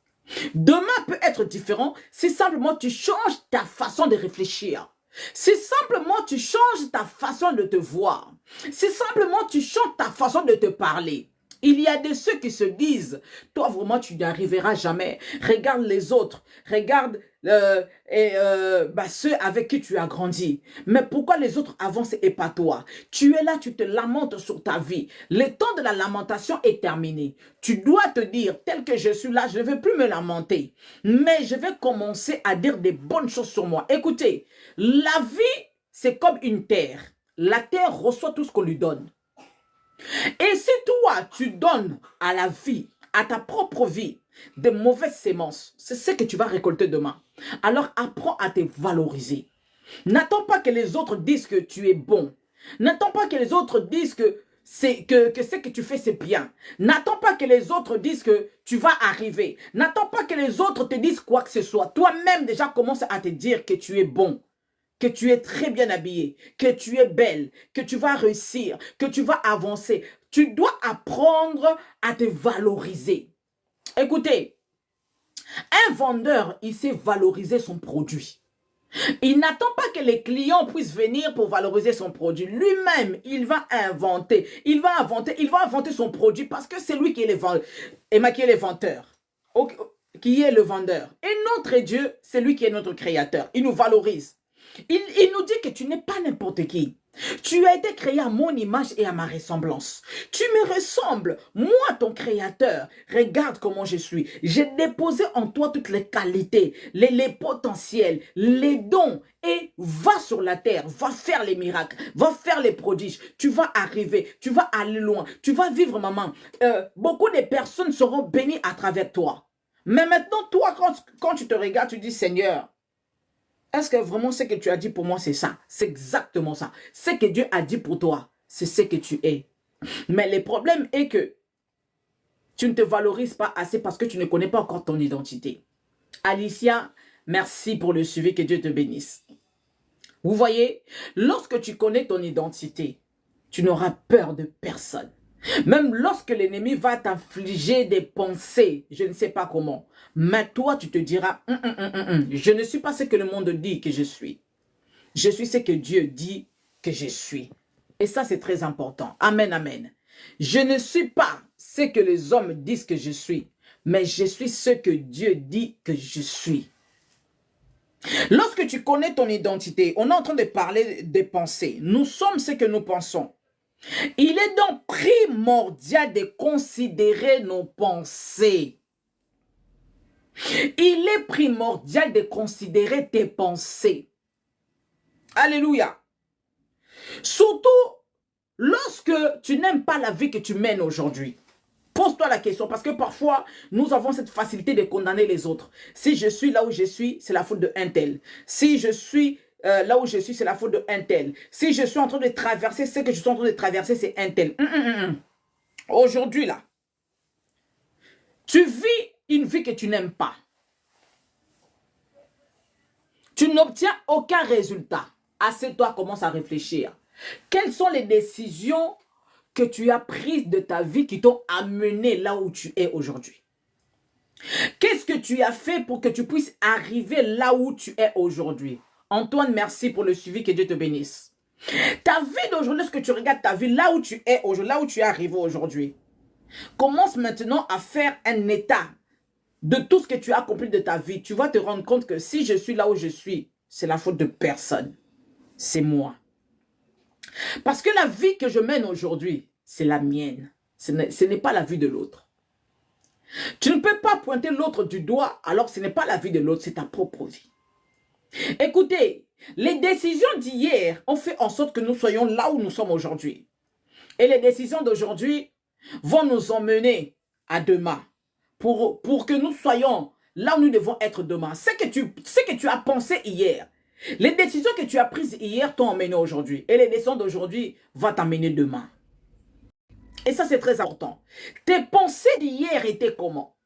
Demain peut être différent si simplement tu changes ta façon de réfléchir. Si simplement tu changes ta façon de te voir. Si simplement tu changes ta façon de te parler. Il y a de ceux qui se disent, toi vraiment tu n'y arriveras jamais. Regarde les autres, regarde ceux avec qui tu as grandi. Mais pourquoi les autres avancent et pas toi? Tu es là, tu te lamentes sur ta vie. Le temps de la lamentation est terminé. Tu dois te dire, tel que je suis là, je ne vais plus me lamenter. Mais je vais commencer à dire des bonnes choses sur moi. Écoutez, la vie, c'est comme une terre. La terre reçoit tout ce qu'on lui donne. Et si toi, tu donnes à la vie, à ta propre vie, de mauvaises semences, c'est ce que tu vas récolter demain. Alors apprends à te valoriser. N'attends pas que les autres disent que tu es bon. N'attends pas que les autres disent que ce que tu fais, c'est bien. N'attends pas que les autres disent que tu vas arriver. N'attends pas que les autres te disent quoi que ce soit. Toi-même déjà commence à te dire que tu es bon, que tu es très bien habillé, que tu es belle, que tu vas réussir, que tu vas avancer. Tu dois apprendre à te valoriser. Écoutez, un vendeur, il sait valoriser son produit. Il n'attend pas que les clients puissent venir pour valoriser son produit. Lui-même, il va inventer. Il va inventer son produit parce que c'est lui qui est le vendeur. Qui est le vendeur. Et notre Dieu, c'est lui qui est notre créateur. Il nous valorise. Il nous dit que tu n'es pas n'importe qui. Tu as été créé à mon image et à ma ressemblance. Tu me ressembles, moi ton créateur. Regarde comment je suis. J'ai déposé en toi toutes les qualités, les potentiels, les dons. Et va sur la terre, va faire les miracles, va faire les prodiges. Tu vas arriver, tu vas aller loin, tu vas vivre, maman. Beaucoup de personnes seront bénies à travers toi. Mais maintenant, toi, quand tu te regardes, tu dis, Seigneur, est-ce que vraiment ce que tu as dit pour moi, c'est ça? C'est exactement ça. Ce que Dieu a dit pour toi, c'est ce que tu es. Mais le problème est que tu ne te valorises pas assez parce que tu ne connais pas encore ton identité. Alicia, merci pour le suivi, que Dieu te bénisse. Vous voyez, lorsque tu connais ton identité, tu n'auras peur de personne. Même lorsque l'ennemi va t'infliger des pensées, je ne sais pas comment, mais toi tu te diras, je ne suis pas ce que le monde dit que je suis. Je suis ce que Dieu dit que je suis. Et ça c'est très important. Amen, amen. Je ne suis pas ce que les hommes disent que je suis, mais je suis ce que Dieu dit que je suis. Lorsque tu connais ton identité, on est en train de parler des pensées. Nous sommes ce que nous pensons. Il est donc primordial de considérer nos pensées. Il est primordial de considérer tes pensées. Alléluia. Surtout lorsque tu n'aimes pas la vie que tu mènes aujourd'hui. Pose-toi la question parce que parfois, nous avons cette facilité de condamner les autres. Si je suis là où je suis, c'est la faute de un tel. Si je suis là où je suis, c'est la faute de un tel. Si je suis en train de traverser ce que je suis en train de traverser, c'est un tel. Aujourd'hui, là, tu vis une vie que tu n'aimes pas. Tu n'obtiens aucun résultat. Assieds-toi, commence à réfléchir. Quelles sont les décisions que tu as prises de ta vie qui t'ont amené là où tu es aujourd'hui? Qu'est-ce que tu as fait pour que tu puisses arriver là où tu es aujourd'hui? Antoine, merci pour le suivi, que Dieu te bénisse. Ta vie d'aujourd'hui, est-ce que tu regardes ta vie là où tu es aujourd'hui, là où tu es arrivé aujourd'hui? Commence maintenant à faire un état de tout ce que tu as accompli de ta vie. Tu vas te rendre compte que si je suis là où je suis, c'est la faute de personne. C'est moi. Parce que la vie que je mène aujourd'hui, c'est la mienne. Ce n'est pas la vie de l'autre. Tu ne peux pas pointer l'autre du doigt alors que ce n'est pas la vie de l'autre, c'est ta propre vie. Écoutez, les décisions d'hier ont fait en sorte que nous soyons là où nous sommes aujourd'hui. Et les décisions d'aujourd'hui vont nous emmener à demain. Pour que nous soyons là où nous devons être demain. Ce que tu as pensé hier, les décisions que tu as prises hier t'ont emmené aujourd'hui. Et les décisions d'aujourd'hui vont t'emmener demain. Et ça, c'est très important. Tes pensées d'hier étaient comment?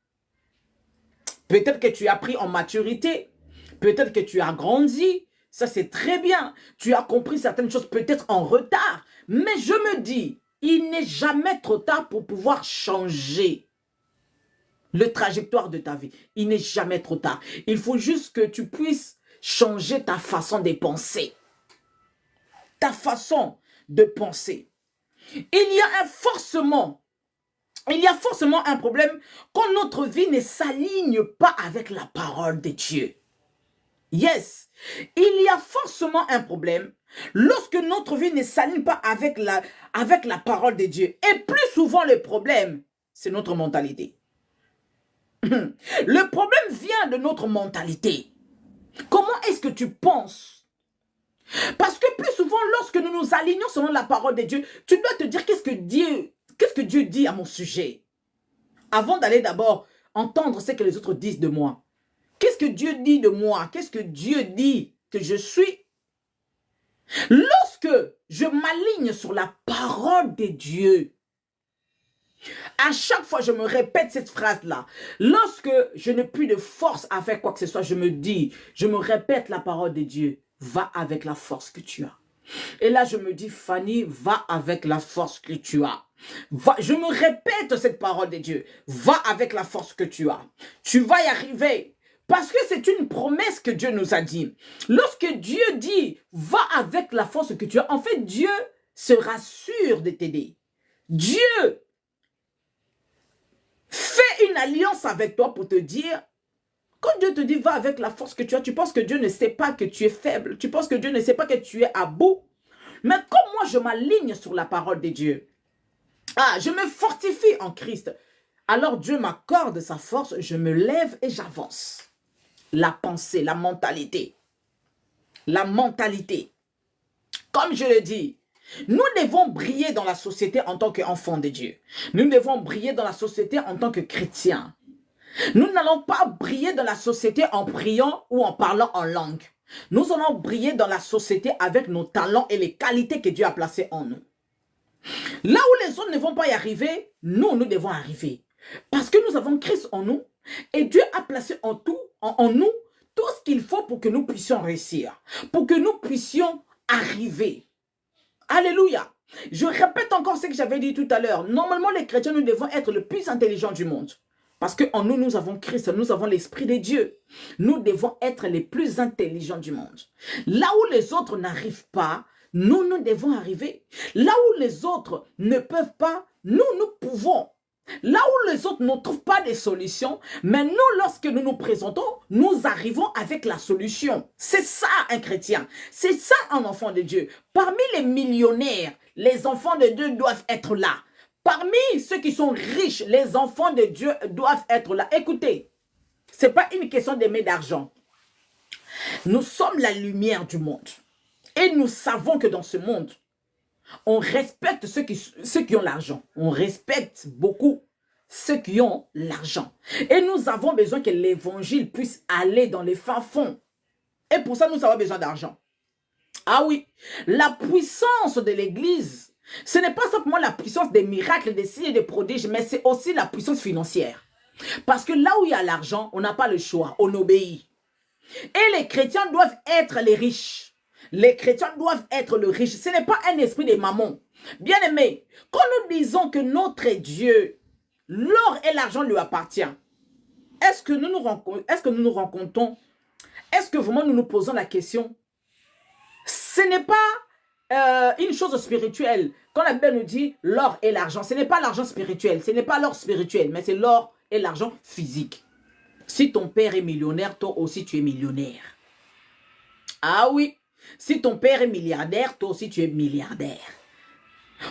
Peut-être que tu as pris en maturité. Peut-être que tu as grandi. Ça, c'est très bien. Tu as compris certaines choses peut-être en retard. Mais je me dis, il n'est jamais trop tard pour pouvoir changer le trajectoire de ta vie. Il n'est jamais trop tard. Il faut juste que tu puisses changer ta façon de penser. Ta façon de penser. Il y a forcément un problème quand notre vie ne s'aligne pas avec la parole de Dieu. Yes, il y a forcément un problème lorsque notre vie ne s'aligne pas avec la parole de Dieu. Et plus souvent le problème, c'est notre mentalité. Le problème vient de notre mentalité. Comment est-ce que tu penses? Parce que plus souvent, lorsque nous nous alignons selon la parole de Dieu, tu dois te dire qu'est-ce que Dieu dit à mon sujet. Avant d'aller d'abord entendre ce que les autres disent de moi. Qu'est-ce que Dieu dit de moi? Qu'est-ce que Dieu dit que je suis? Lorsque je m'aligne sur la parole de Dieu, à chaque fois, je me répète cette phrase-là. Lorsque je n'ai plus de force à faire quoi que ce soit, je me répète la parole de Dieu. Va avec la force que tu as. Et là, je me dis, Fanny, va avec la force que tu as. Je me répète cette parole de Dieu. Va avec la force que tu as. Tu vas y arriver. Parce que c'est une promesse que Dieu nous a dit. Lorsque Dieu dit, va avec la force que tu as, en fait, Dieu sera sûr de t'aider. Dieu fait une alliance avec toi pour te dire, quand Dieu te dit, va avec la force que tu as, tu penses que Dieu ne sait pas que tu es faible. Tu penses que Dieu ne sait pas que tu es à bout. Mais comme moi, je m'aligne sur la parole de Dieu, je me fortifie en Christ. Alors Dieu m'accorde sa force, je me lève et j'avance. La pensée, la mentalité. La mentalité. Comme je le dis, nous devons briller dans la société en tant qu'enfants de Dieu. Nous devons briller dans la société en tant que chrétiens. Nous n'allons pas briller dans la société en priant ou en parlant en langue. Nous allons briller dans la société avec nos talents et les qualités que Dieu a placées en nous. Là où les autres ne vont pas y arriver, nous devons arriver. Parce que nous avons Christ en nous et Dieu a placé en nous tout ce qu'il faut pour que nous puissions réussir, pour que nous puissions arriver. Alléluia. Je répète encore ce que j'avais dit tout à l'heure. Normalement, les chrétiens, nous devons être le plus intelligent du monde. Parce qu'en nous, nous avons Christ, nous avons l'Esprit de Dieu. Nous devons être les plus intelligents du monde. Là où les autres n'arrivent pas, nous devons arriver. Là où les autres ne peuvent pas, nous pouvons. Là où les autres ne trouvent pas de solutions, mais nous, lorsque nous nous présentons, nous arrivons avec la solution. C'est ça un chrétien. C'est ça un enfant de Dieu. Parmi les millionnaires, les enfants de Dieu doivent être là. Parmi ceux qui sont riches, les enfants de Dieu doivent être là. Écoutez, ce n'est pas une question d'aimer d'argent. Nous sommes la lumière du monde. Et nous savons que dans ce monde, on respecte ceux qui ont l'argent. On respecte beaucoup ceux qui ont l'argent. Et nous avons besoin que l'évangile puisse aller dans les fins fonds. Et pour ça, nous avons besoin d'argent. Ah oui, la puissance de l'église, ce n'est pas simplement la puissance des miracles, des signes et des prodiges, mais c'est aussi la puissance financière. Parce que là où il y a l'argent, on n'a pas le choix, on obéit. Et les chrétiens doivent être les riches. Les chrétiens doivent être le riche. Ce n'est pas un esprit de mammon. Bien-aimé, quand nous disons que notre Dieu, l'or et l'argent lui appartient, est-ce que nous nous rencontrons? Est-ce que vraiment nous nous posons la question? Ce n'est pas une chose spirituelle. Quand la Bible nous dit l'or et l'argent, ce n'est pas l'argent spirituel, ce n'est pas l'or spirituel, mais c'est l'or et l'argent physique. Si ton père est millionnaire, toi aussi tu es millionnaire. Ah oui, si ton père est milliardaire, toi aussi tu es milliardaire.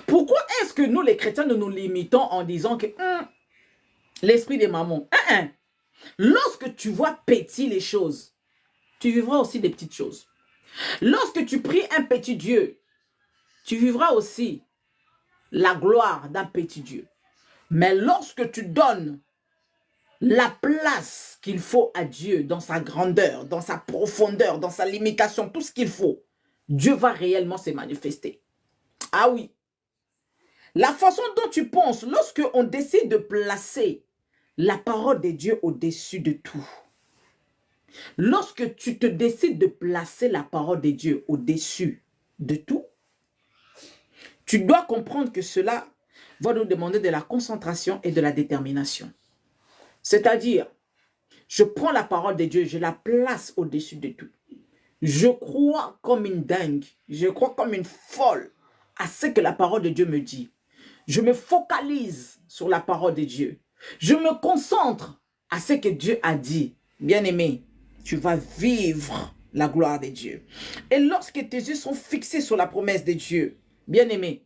Pourquoi est-ce que nous les chrétiens nous nous limitons en disant que l'esprit des mamans, lorsque tu vois petit les choses, tu vivras aussi des petites choses. Lorsque tu pries un petit Dieu, tu vivras aussi la gloire d'un petit Dieu. Mais lorsque tu donnes la place qu'il faut à Dieu dans sa grandeur, dans sa profondeur, dans sa limitation, tout ce qu'il faut, Dieu va réellement se manifester. Ah oui. La façon dont tu penses, lorsque on décide de placer la parole de Dieu au-dessus de tout, lorsque tu te décides de placer la parole de Dieu au-dessus de tout, tu dois comprendre que cela va nous demander de la concentration et de la détermination. C'est-à-dire, je prends la parole de Dieu, je la place au-dessus de tout. Je crois comme une dingue, je crois comme une folle à ce que la parole de Dieu me dit. Je me focalise sur la parole de Dieu. Je me concentre à ce que Dieu a dit. Bien-aimé, tu vas vivre la gloire de Dieu. Et lorsque tes yeux sont fixés sur la promesse de Dieu, bien-aimé,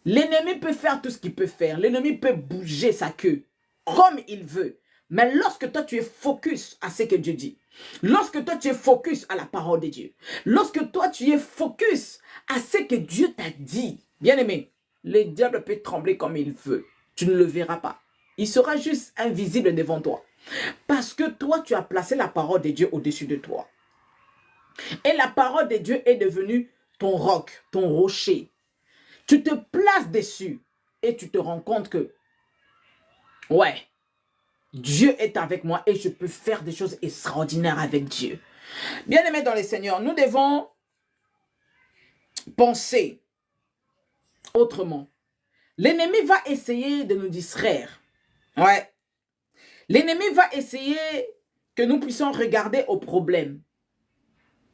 l'ennemi peut faire tout ce qu'il peut faire. L'ennemi peut bouger sa queue comme il veut. Mais lorsque toi tu es focus à ce que Dieu dit, lorsque toi tu es focus à la parole de Dieu, lorsque toi tu es focus à ce que Dieu t'a dit, bien-aimé, le diable peut trembler comme il veut. Tu ne le verras pas. Il sera juste invisible devant toi. Parce que toi, tu as placé la parole de Dieu au-dessus de toi. Et la parole de Dieu est devenue ton roc, ton rocher. Tu te places dessus et tu te rends compte que, ouais, Dieu est avec moi et je peux faire des choses extraordinaires avec Dieu. Bien-aimés dans les Seigneurs, nous devons penser autrement. L'ennemi va essayer de nous distraire. Ouais. L'ennemi va essayer que nous puissions regarder au problème.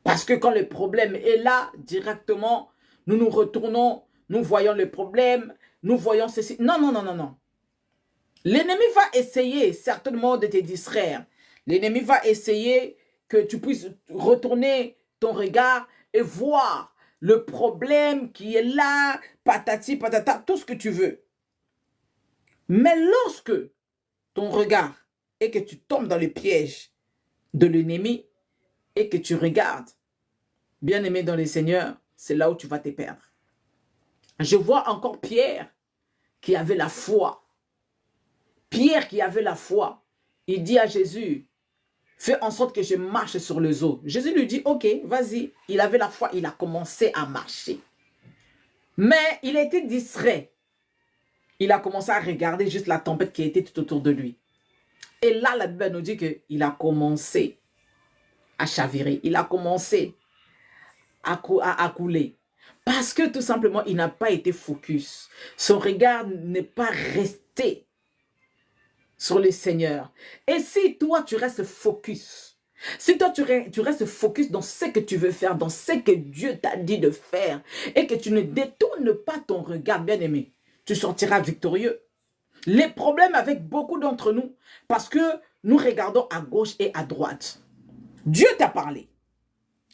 Parce que quand le problème est là, directement, nous nous retournons, nous voyons le problème, nous voyons ceci. Non, non, non, non, non. L'ennemi va essayer certainement de te distraire. L'ennemi va essayer que tu puisses retourner ton regard et voir le problème qui est là, patati, patata, tout ce que tu veux. Mais lorsque ton regard et que tu tombes dans le piège de l'ennemi et que tu regardes, bien-aimé dans le Seigneur, c'est là où tu vas te perdre. Je vois encore Pierre qui avait la foi. Pierre qui avait la foi, il dit à Jésus, fais en sorte que je marche sur les eaux. Jésus lui dit, ok, vas-y. Il avait la foi, il a commencé à marcher. Mais il était distrait. Il a commencé à regarder juste la tempête qui était tout autour de lui. Et là, la Bible nous dit qu'il a commencé à chavirer. Il a commencé à couler. Parce que tout simplement, il n'a pas été focus. Son regard n'est pas resté sur le Seigneur. Et si toi, tu restes focus, si toi, tu restes focus dans ce que tu veux faire, dans ce que Dieu t'a dit de faire, et que tu ne détournes pas ton regard, bien-aimé, tu sortiras victorieux. Les problèmes avec beaucoup d'entre nous, parce que nous regardons à gauche et à droite. Dieu t'a parlé.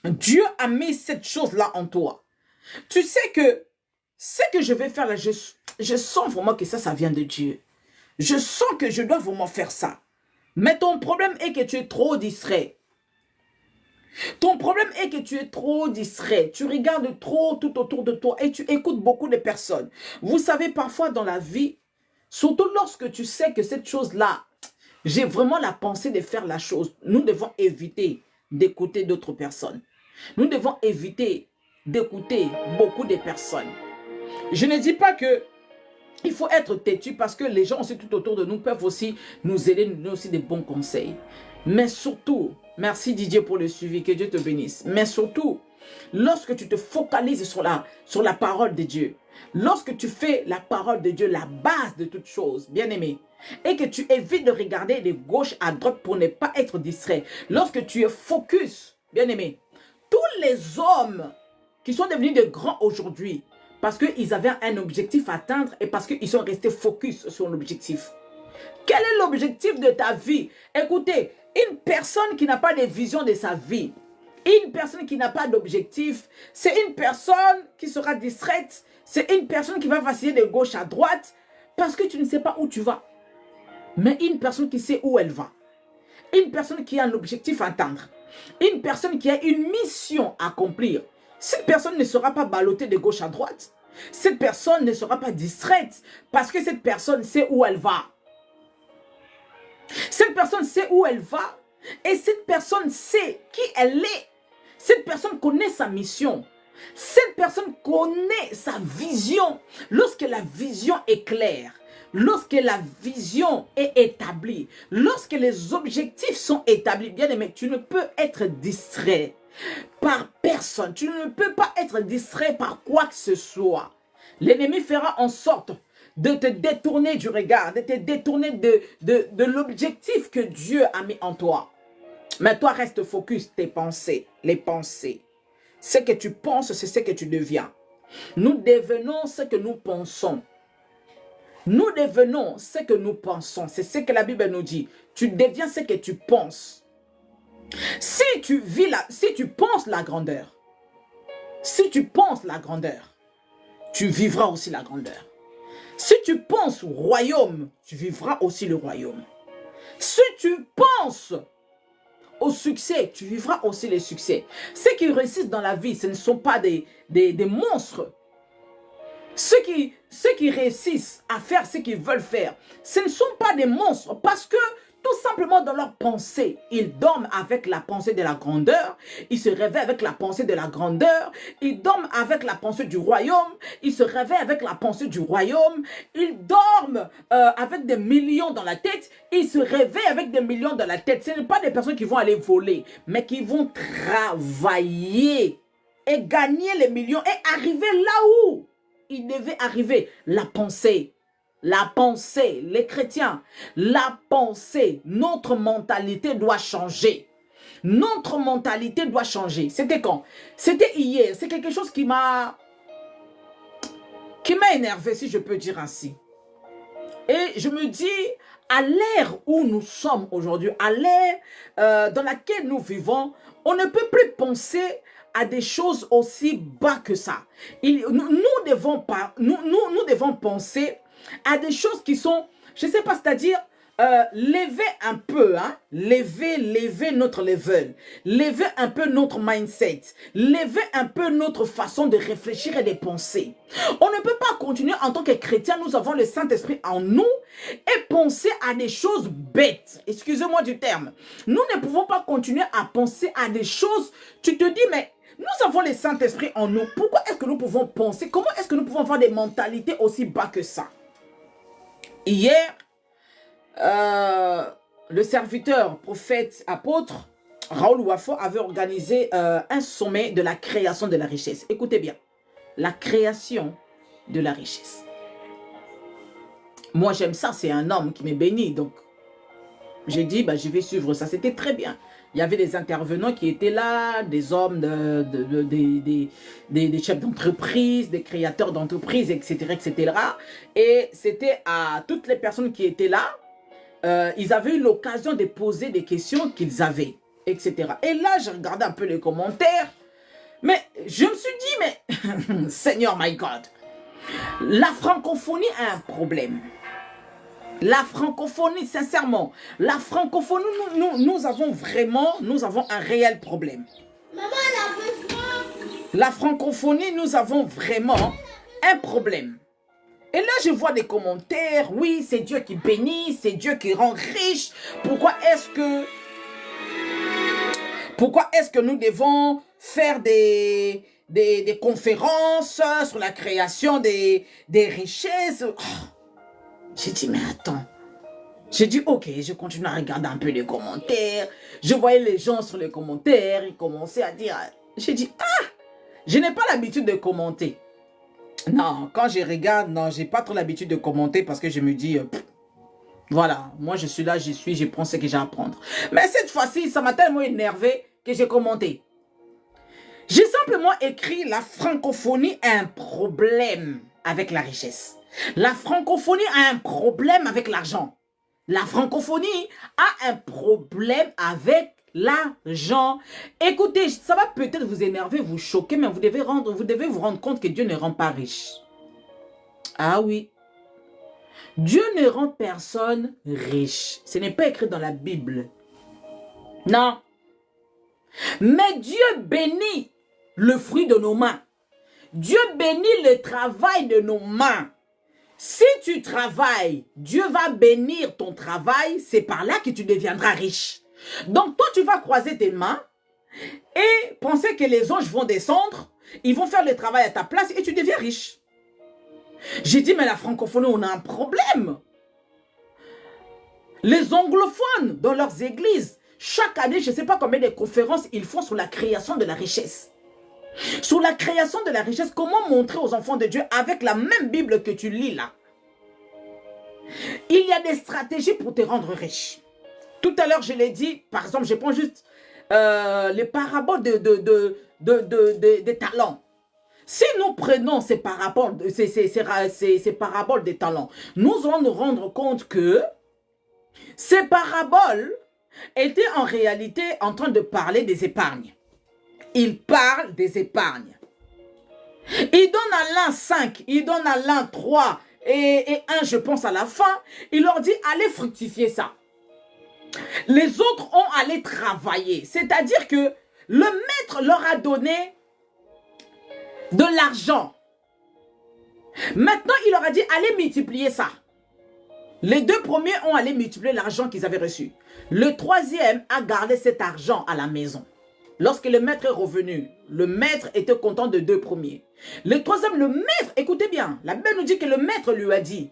Dieu a mis cette chose-là en toi. Tu sais que ce que je vais faire là, je sens vraiment que ça vient de Dieu. Je sens que je dois vraiment faire ça. Mais ton problème est que tu es trop distrait. Ton problème est que tu es trop distrait. Tu regardes trop tout autour de toi et tu écoutes beaucoup de personnes. Vous savez, parfois dans la vie, surtout lorsque tu sais que cette chose-là, j'ai vraiment la pensée de faire la chose, nous devons éviter d'écouter d'autres personnes. Nous devons éviter d'écouter beaucoup de personnes. Je ne dis pas que il faut être têtu parce que les gens aussi tout autour de nous peuvent aussi nous aider, nous donner aussi des bons conseils. Mais surtout, merci Didier pour le suivi, que Dieu te bénisse. Mais surtout, lorsque tu te focalises sur la parole de Dieu, lorsque tu fais la parole de Dieu la base de toute chose, bien-aimé, et que tu évites de regarder de gauche à droite pour ne pas être distrait, lorsque tu es focus, bien-aimé, tous les hommes qui sont devenus de grands aujourd'hui, parce qu'ils avaient un objectif à atteindre et parce qu'ils sont restés focus sur l'objectif. Quel est l'objectif de ta vie? Écoutez, une personne qui n'a pas de vision de sa vie, une personne qui n'a pas d'objectif, c'est une personne qui sera distraite, c'est une personne qui va vaciller de gauche à droite parce que tu ne sais pas où tu vas. Mais une personne qui sait où elle va, une personne qui a un objectif à atteindre, une personne qui a une mission à accomplir, cette personne ne sera pas ballottée de gauche à droite. Cette personne ne sera pas distraite parce que cette personne sait où elle va. Cette personne sait où elle va et cette personne sait qui elle est. Cette personne connaît sa mission. Cette personne connaît sa vision. Lorsque la vision est claire, lorsque la vision est établie, lorsque les objectifs sont établis, bien aimé, tu ne peux être distrait par personne. Tu ne peux pas être distrait par quoi que ce soit. L'ennemi fera en sorte de te détourner du regard, de te détourner de l'objectif que Dieu a mis en toi. Mais toi, reste focus, tes pensées, les pensées. Ce que tu penses, c'est ce que tu deviens. Nous devenons ce que nous pensons. Nous devenons ce que nous pensons. C'est ce que la Bible nous dit. Tu deviens ce que tu penses. Si tu penses la grandeur, si tu penses la grandeur, tu vivras aussi la grandeur. Si tu penses au royaume, tu vivras aussi le royaume. Si tu penses au succès, tu vivras aussi le succès. Ceux qui réussissent dans la vie, ce ne sont pas des monstres. Ceux qui réussissent à faire ce qu'ils veulent faire, ce ne sont pas des monstres parce que tout simplement dans leur pensée, ils dorment avec la pensée de la grandeur, ils se réveillent avec la pensée de la grandeur, ils dorment avec la pensée du royaume, ils se réveillent avec la pensée du royaume, ils dorment avec des millions dans la tête, ils se réveillent avec des millions dans la tête. Ce ne sont pas des personnes qui vont aller voler, mais qui vont travailler et gagner les millions et arriver là où ils devaient arriver. La pensée, les chrétiens, la pensée, notre mentalité doit changer. Notre mentalité doit changer. C'était quand? C'était hier. C'est quelque chose qui m'a énervé, si je peux dire ainsi. Et je me dis, à l'ère où nous sommes aujourd'hui, à l'ère dans laquelle nous vivons, on ne peut plus penser à des choses aussi bas que ça. Nous devons penser à des choses qui sont, je ne sais pas, c'est-à-dire lever un peu, hein, lever notre level, lever un peu notre mindset, lever un peu notre façon de réfléchir et de penser. On ne peut pas continuer en tant que chrétien, nous avons le Saint-Esprit en nous et penser à des choses bêtes. Excusez-moi du terme. Nous ne pouvons pas continuer à penser à des choses, tu te dis, mais nous avons le Saint-Esprit en nous. Pourquoi est-ce que nous pouvons penser? Comment est-ce que nous pouvons avoir des mentalités aussi bas que ça? Hier, le serviteur, prophète, apôtre, Raoul Wafo avait organisé un sommet de la création de la richesse. Écoutez bien, la création de la richesse. Moi, j'aime ça, c'est un homme qui me bénit, donc j'ai dit, bah, je vais suivre ça. C'était très bien. Il y avait des intervenants qui étaient là, des hommes, des chefs d'entreprise, des créateurs d'entreprise, etc., etc. Et c'était à toutes les personnes qui étaient là, ils avaient eu l'occasion de poser des questions qu'ils avaient, etc. Et là, j'ai regardé un peu les commentaires, mais je me suis dit, mais Seigneur, my God, la francophonie a un problème. La francophonie, sincèrement, la francophonie, nous avons un réel problème. Maman, la francophonie, nous avons vraiment un problème. Et là, je vois des commentaires, oui, c'est Dieu qui bénit, c'est Dieu qui rend riche. Pourquoi est-ce que nous devons faire des conférences sur la création des richesses? Oh. J'ai dit, mais attends. J'ai dit, ok, je continue à regarder un peu les commentaires. Je voyais les gens sur les commentaires, ils commençaient à dire... J'ai dit, ah, Je n'ai pas l'habitude de commenter. Non, quand je regarde, non, j'ai pas trop l'habitude de commenter parce que je me dis, voilà, moi je suis là, j'y suis, je prends ce que j'ai à prendre. Mais cette fois-ci, ça m'a tellement énervé que j'ai commenté. J'ai simplement écrit la francophonie a un problème avec la richesse. La francophonie a un problème avec l'argent. La francophonie a un problème avec l'argent. Écoutez, ça va peut-être vous énerver, vous choquer, mais vous devez vous rendre compte que Dieu ne rend pas riche. Ah oui. Dieu ne rend personne riche. Ce n'est pas écrit dans la Bible. Non. Mais Dieu bénit le fruit de nos mains. Dieu bénit le travail de nos mains. Si tu travailles, Dieu va bénir ton travail. C'est par là que tu deviendras riche. Donc toi, tu vas croiser tes mains et penser que les anges vont descendre. Ils vont faire le travail à ta place et tu deviens riche. J'ai dit, mais la francophonie, on a un problème. Les anglophones, dans leurs églises, chaque année, je ne sais pas combien de conférences ils font sur la création de la richesse. Sur la création de la richesse, comment montrer aux enfants de Dieu avec la même Bible que tu lis là? Il y a des stratégies pour te rendre riche. Tout à l'heure, je l'ai dit, par exemple, je prends juste les paraboles des talents. Si nous prenons ces paraboles des talents, nous allons nous rendre compte que ces paraboles étaient en réalité en train de parler des épargnes. Il parle des épargnes. Il donne à l'un 5, il donne à l'un 3 et 1, je pense à la fin. Il leur dit, allez fructifier ça. Les autres ont allé travailler. C'est-à-dire que le maître leur a donné de l'argent. Maintenant, il leur a dit, allez multiplier ça. Les deux premiers ont allé multiplier l'argent qu'ils avaient reçu. Le troisième a gardé cet argent à la maison. Lorsque le maître est revenu, le maître était content de deux premiers. Le troisième, le maître, écoutez bien, la Bible nous dit que le maître lui a dit,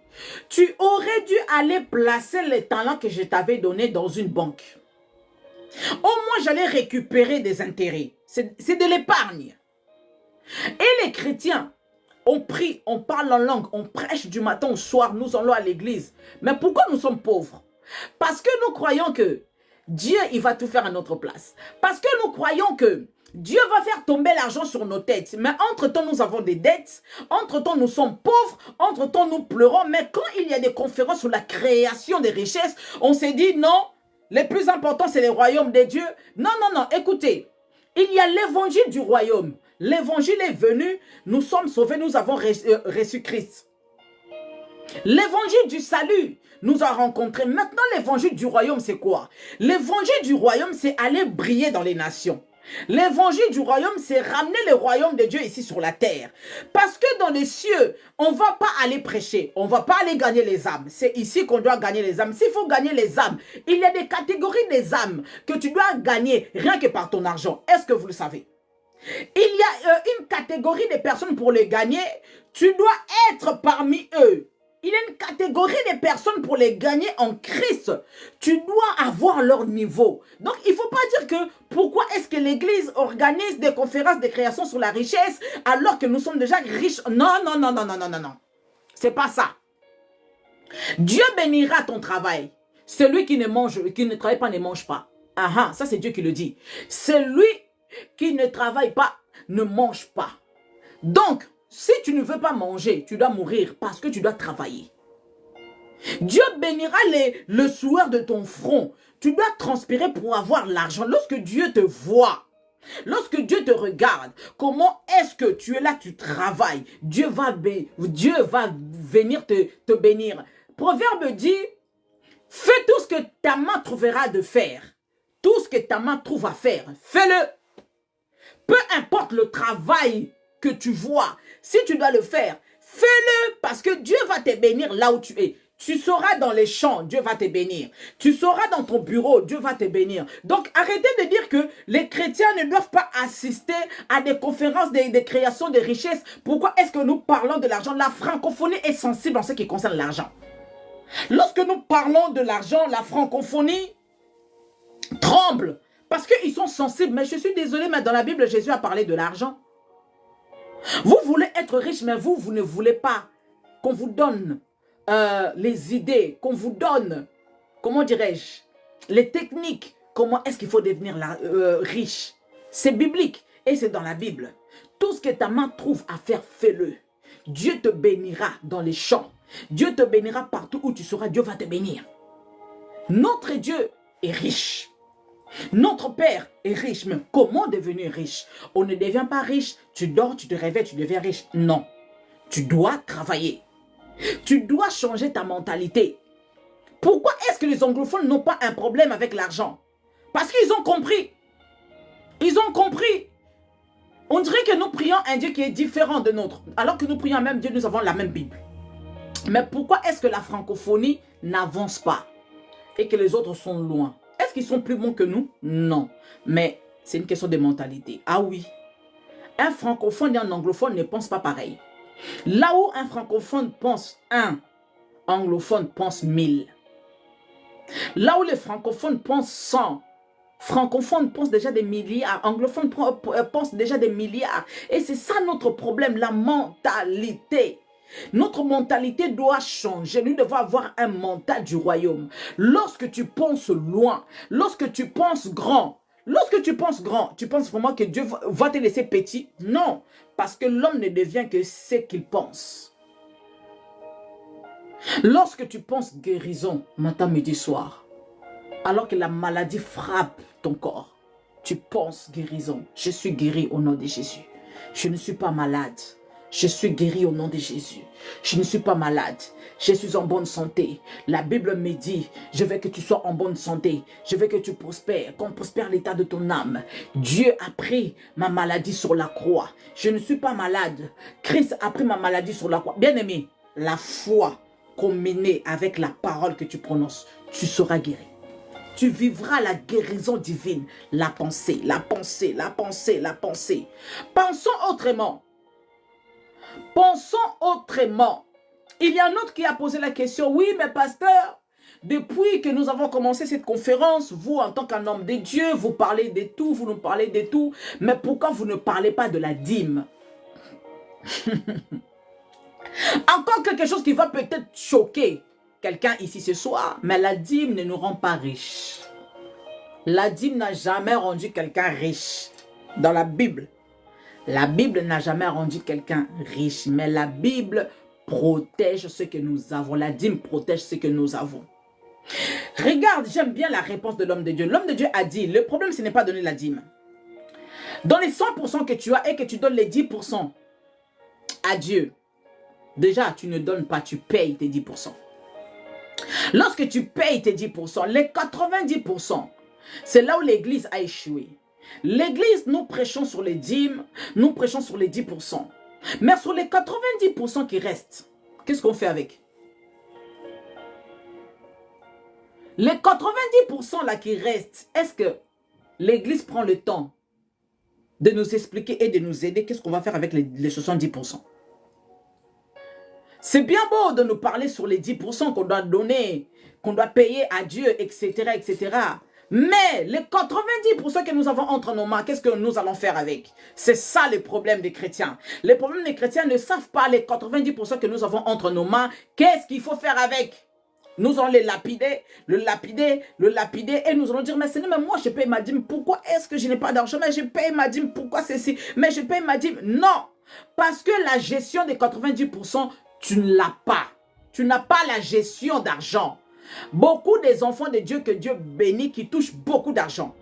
tu aurais dû aller placer les talents que je t'avais donnés dans une banque. Au moins, j'allais récupérer des intérêts. C'est de l'épargne. Et les chrétiens, on prie, on parle en langue, on prêche du matin au soir, nous allons à l'église. Mais pourquoi nous sommes pauvres? Parce que nous croyons que Dieu, il va tout faire à notre place. Parce que nous croyons que Dieu va faire tomber l'argent sur nos têtes. Mais entre-temps, nous avons des dettes. Entre-temps, nous sommes pauvres. Entre-temps, nous pleurons. Mais quand il y a des conférences sur la création des richesses, on s'est dit non, le plus important, c'est le royaume de Dieu. Non, non, non, écoutez. Il y a l'évangile du royaume. L'évangile est venu, nous sommes sauvés, nous avons reçu Christ. L'évangile du salut nous a rencontrés. Maintenant, l'évangile du royaume, c'est quoi? L'évangile du royaume, c'est aller briller dans les nations. L'évangile du royaume, c'est ramener le royaume de Dieu ici sur la terre. Parce que dans les cieux, on ne va pas aller prêcher, on ne va pas aller gagner les âmes. C'est ici qu'on doit gagner les âmes. S'il faut gagner les âmes, il y a des catégories des âmes que tu dois gagner rien que par ton argent. Est-ce que vous le savez? Il y a une catégorie de personnes pour les gagner, tu dois être parmi eux. Il y a une catégorie de personnes pour les gagner en Christ. Tu dois avoir leur niveau. Donc, il ne faut pas dire que pourquoi est-ce que l'Église organise des conférences de création sur la richesse alors que nous sommes déjà riches. Non, non, non, non, non, non, non, non. C'est pas ça. Dieu bénira ton travail. Celui qui ne travaille pas ne mange pas. Ah ah, ça c'est Dieu qui le dit. Celui qui ne travaille pas ne mange pas. Donc, si tu ne veux pas manger, tu dois mourir parce que tu dois travailler. Dieu bénira le sueur de ton front. Tu dois transpirer pour avoir l'argent. Lorsque Dieu te voit, lorsque Dieu te regarde, comment est-ce que tu es là, tu travailles? Dieu va venir te bénir. Proverbe dit, fais tout ce que ta main trouvera de faire. Tout ce que ta main trouve à faire, fais-le. Peu importe le travail que tu vois, si tu dois le faire, fais-le parce que Dieu va te bénir là où tu es. Tu seras dans les champs, Dieu va te bénir. Tu seras dans ton bureau, Dieu va te bénir. Donc, arrêtez de dire que les chrétiens ne doivent pas assister à des conférences de création de richesses. Pourquoi est-ce que nous parlons de l'argent? La francophonie est sensible en ce qui concerne l'argent. Lorsque nous parlons de l'argent, la francophonie tremble parce qu'ils sont sensibles. Mais je suis désolée, mais dans la Bible, Jésus a parlé de l'argent. Vous voulez être riche, mais vous ne voulez pas qu'on vous donne les idées, qu'on vous donne, comment dirais-je, les techniques. Comment est-ce qu'il faut devenir riche? C'est biblique et c'est dans la Bible. Tout ce que ta main trouve à faire, fais-le. Dieu te bénira dans les champs. Dieu te bénira partout où tu seras. Dieu va te bénir. Notre Dieu est riche. Notre Père est riche. Mais comment devenir riche? On ne devient pas riche. Tu dors, tu te réveilles, tu deviens riche. Non. Tu dois travailler. Tu dois changer ta mentalité. Pourquoi est-ce que les anglophones n'ont pas un problème avec l'argent? Parce qu'ils ont compris. Ils ont compris. On dirait que nous prions un Dieu qui est différent de notre. Alors que nous prions un même Dieu, nous avons la même Bible. Mais pourquoi est-ce que la francophonie n'avance pas? Et que les autres sont loin? Est-ce qu'ils sont plus bons que nous? Non. Mais c'est une question de mentalité. Ah oui. Un francophone et un anglophone ne pensent pas pareil. Là où un francophone pense 1, anglophone pense 1000. Là où les francophones pensent 100, francophones pensent déjà des milliards, anglophones pensent déjà des milliards. Et c'est ça notre problème, la mentalité. Notre mentalité doit changer. Nous devons avoir un mental du royaume. Lorsque tu penses loin, lorsque tu penses grand, tu penses vraiment que Dieu va te laisser petit? Non, parce que l'homme ne devient que ce qu'il pense. Lorsque tu penses guérison, matin, midi, soir, alors que la maladie frappe ton corps, tu penses guérison. Je suis guéri au nom de Jésus. Je ne suis pas malade. Je suis guéri au nom de Jésus. Je ne suis pas malade. Je suis en bonne santé. La Bible me dit, je veux que tu sois en bonne santé. Je veux que tu prospères, qu'on prospère l'état de ton âme. Dieu a pris ma maladie sur la croix. Je ne suis pas malade. Christ a pris ma maladie sur la croix. Bien aimé, la foi combinée avec la parole que tu prononces, tu seras guéri. Tu vivras la guérison divine. La pensée, la pensée, la pensée, la pensée. Pensons autrement. Pensons autrement. Il y a un autre qui a posé la question. Oui, mais pasteur, depuis que nous avons commencé cette conférence, vous, en tant qu'un homme de Dieu, vous parlez de tout, vous nous parlez de tout. Mais pourquoi vous ne parlez pas de la dîme? Encore quelque chose qui va peut-être choquer quelqu'un ici ce soir. Mais la dîme ne nous rend pas riches. La dîme n'a jamais rendu quelqu'un riche. Dans la Bible. La Bible n'a jamais rendu quelqu'un riche, mais la Bible protège ce que nous avons. La dîme protège ce que nous avons. Regarde, j'aime bien la réponse de l'homme de Dieu. L'homme de Dieu a dit, le problème ce n'est pas donner la dîme. Dans les 100% que tu as et que tu donnes les 10% à Dieu, déjà tu ne donnes pas, tu payes tes 10%. Lorsque tu payes tes 10%, les 90%, c'est là où l'église a échoué. L'église, nous prêchons sur les dîmes, nous prêchons sur les 10%. Mais sur les 90% qui restent, qu'est-ce qu'on fait avec? Les 90% là qui restent, est-ce que l'église prend le temps de nous expliquer et de nous aider? Qu'est-ce qu'on va faire avec les 70%? C'est bien beau de nous parler sur les 10% qu'on doit donner, qu'on doit payer à Dieu, etc., etc. Mais les 90% que nous avons entre nos mains, qu'est-ce que nous allons faire avec? C'est ça le problème des chrétiens. Les problèmes des chrétiens ne savent pas les 90% que nous avons entre nos mains. Qu'est-ce qu'il faut faire avec? Nous allons les lapider, le lapider et nous allons dire, mais Seigneur, mais moi je paye ma dîme. Pourquoi est-ce que je n'ai pas d'argent? Mais je paye ma dîme. Pourquoi ceci? Mais je paye ma dîme. Non, parce que la gestion des 90%, tu ne l'as pas. Tu n'as pas la gestion d'argent. Beaucoup des enfants de Dieu que Dieu bénit qui touchent beaucoup d'argent.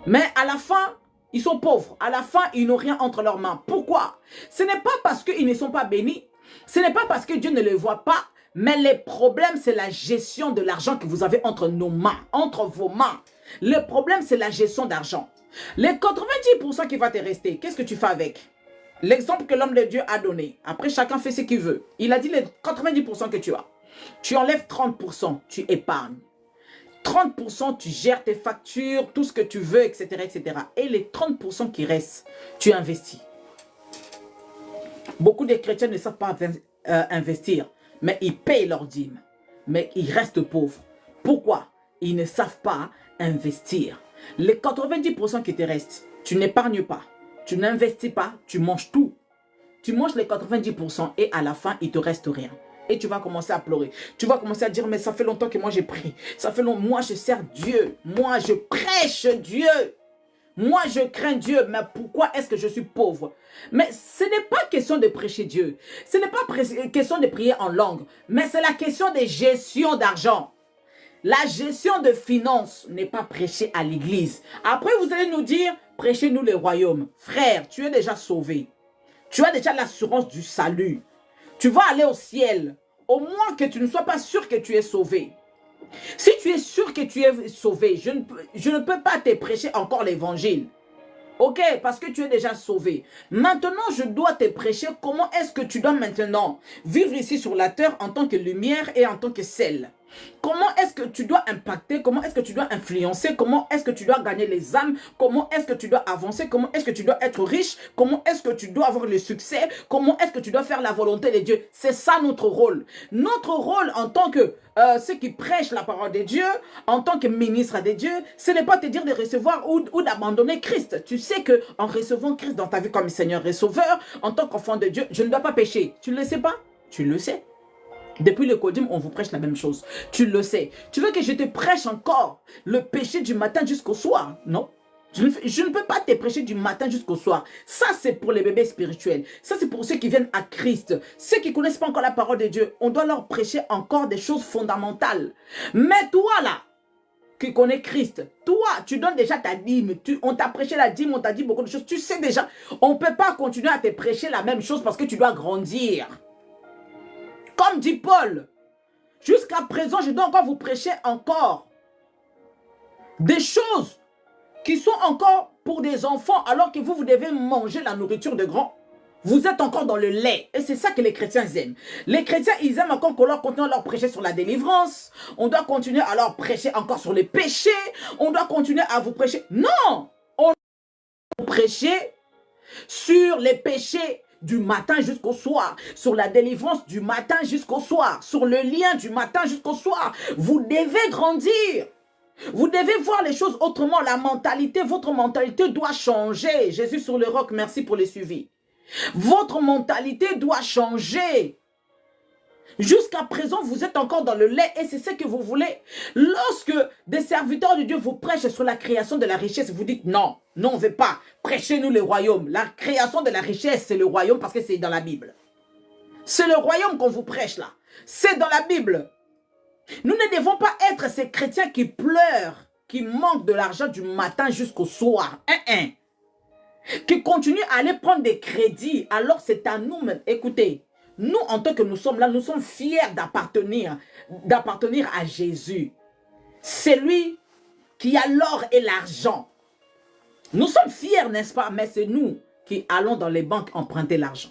Mais à la fin, ils sont pauvres. À la fin, ils n'ont rien entre leurs mains. Pourquoi? Ce n'est pas parce qu'ils ne sont pas bénis. Ce n'est pas parce que Dieu ne les voit pas. Mais le problème, c'est la gestion de l'argent que vous avez entre nos mains, entre vos mains. Le problème, c'est la gestion d'argent. Les 90% qui va te rester, qu'est-ce que tu fais avec? L'exemple que l'homme de Dieu a donné. Après, chacun fait ce qu'il veut. Il a dit les 90% que tu as. Tu enlèves 30%, tu épargnes. 30%, tu gères tes factures, tout ce que tu veux, etc., etc. Et les 30% qui restent, tu investis. Beaucoup de chrétiens ne savent pas investir, mais ils payent leur dîme. Mais ils restent pauvres. Pourquoi? Ils ne savent pas investir. Les 90% qui te restent, tu n'épargnes pas, tu n'investis pas, tu manges tout. Tu manges les 90% et à la fin, il ne te reste rien. Et tu vas commencer à pleurer. Tu vas commencer à dire, mais ça fait longtemps que moi j'ai pris. Ça fait longtemps, moi je sers Dieu. Moi je prêche Dieu. Moi, je crains Dieu, mais pourquoi est-ce que je suis pauvre? Mais ce n'est pas question de prêcher Dieu. Ce n'est pas question de prier en langue, mais c'est la question de gestion d'argent. La gestion de finances n'est pas prêchée à l'église. Après, vous allez nous dire, prêchez-nous le royaume. Frère, tu es déjà sauvé. Tu as déjà l'assurance du salut. Tu vas aller au ciel. Au moins que tu ne sois pas sûr que tu es sauvé. Si tu es sûr que tu es sauvé, je ne peux pas te prêcher encore l'évangile. Ok, parce que tu es déjà sauvé. Maintenant, je dois te prêcher comment est-ce que tu dois maintenant vivre ici sur la terre en tant que lumière et en tant que sel. Comment est-ce que tu dois impacter, comment est-ce que tu dois influencer, comment est-ce que tu dois gagner les âmes, comment est-ce que tu dois avancer, comment est-ce que tu dois être riche, comment est-ce que tu dois avoir le succès, comment est-ce que tu dois faire la volonté de Dieu. C'est ça notre rôle. Notre rôle en tant que ceux qui prêchent la parole de Dieu, en tant que ministre de Dieu, ce n'est pas te dire de recevoir ou d'abandonner Christ. Tu sais qu'en recevant Christ dans ta vie comme Seigneur et Sauveur, en tant qu'enfant de Dieu, je ne dois pas pécher. Tu ne le sais pas? Tu le sais. Depuis le Codim, on vous prêche la même chose. Tu le sais. Tu veux que je te prêche encore le péché du matin jusqu'au soir? Non. Je ne peux pas te prêcher du matin jusqu'au soir. Ça, c'est pour les bébés spirituels. Ça, c'est pour ceux qui viennent à Christ. Ceux qui ne connaissent pas encore la parole de Dieu, on doit leur prêcher encore des choses fondamentales. Mais toi, là, qui connais Christ, toi, tu donnes déjà ta dîme. On t'a prêché la dîme, on t'a dit beaucoup de choses. Tu sais déjà, on ne peut pas continuer à te prêcher la même chose parce que tu dois grandir. Comme dit Paul, jusqu'à présent, je dois encore vous prêcher encore des choses qui sont encore pour des enfants, alors que vous devez manger la nourriture de grands. Vous êtes encore dans le lait. Et c'est ça que les chrétiens aiment. Les chrétiens, ils aiment encore qu'on leur continue à leur prêcher sur la délivrance. On doit continuer à leur prêcher encore sur les péchés. On doit continuer à vous prêcher. Non! On doit vous prêcher sur les péchés du matin jusqu'au soir, sur la délivrance du matin jusqu'au soir, sur le lien du matin jusqu'au soir. Vous devez grandir. Vous devez voir les choses autrement. La mentalité, votre mentalité doit changer. Jésus sur le roc, merci pour le suivi. Votre mentalité doit changer. Jusqu'à présent, vous êtes encore dans le lait et c'est ce que vous voulez. Lorsque des serviteurs de Dieu vous prêchent sur la création de la richesse, vous dites non, non, on ne veut pas. Prêchez-nous le royaume. La création de la richesse, c'est le royaume parce que c'est dans la Bible. C'est le royaume qu'on vous prêche là. C'est dans la Bible. Nous ne devons pas être ces chrétiens qui pleurent, qui manquent de l'argent du matin jusqu'au soir. Qui continuent à aller prendre des crédits. Alors c'est à nous, écoutez, nous en tant que nous sommes là, nous sommes fiers d'appartenir à Jésus. C'est lui qui a l'or et l'argent. Nous sommes fiers, n'est-ce pas? Mais c'est nous qui allons dans les banques emprunter l'argent.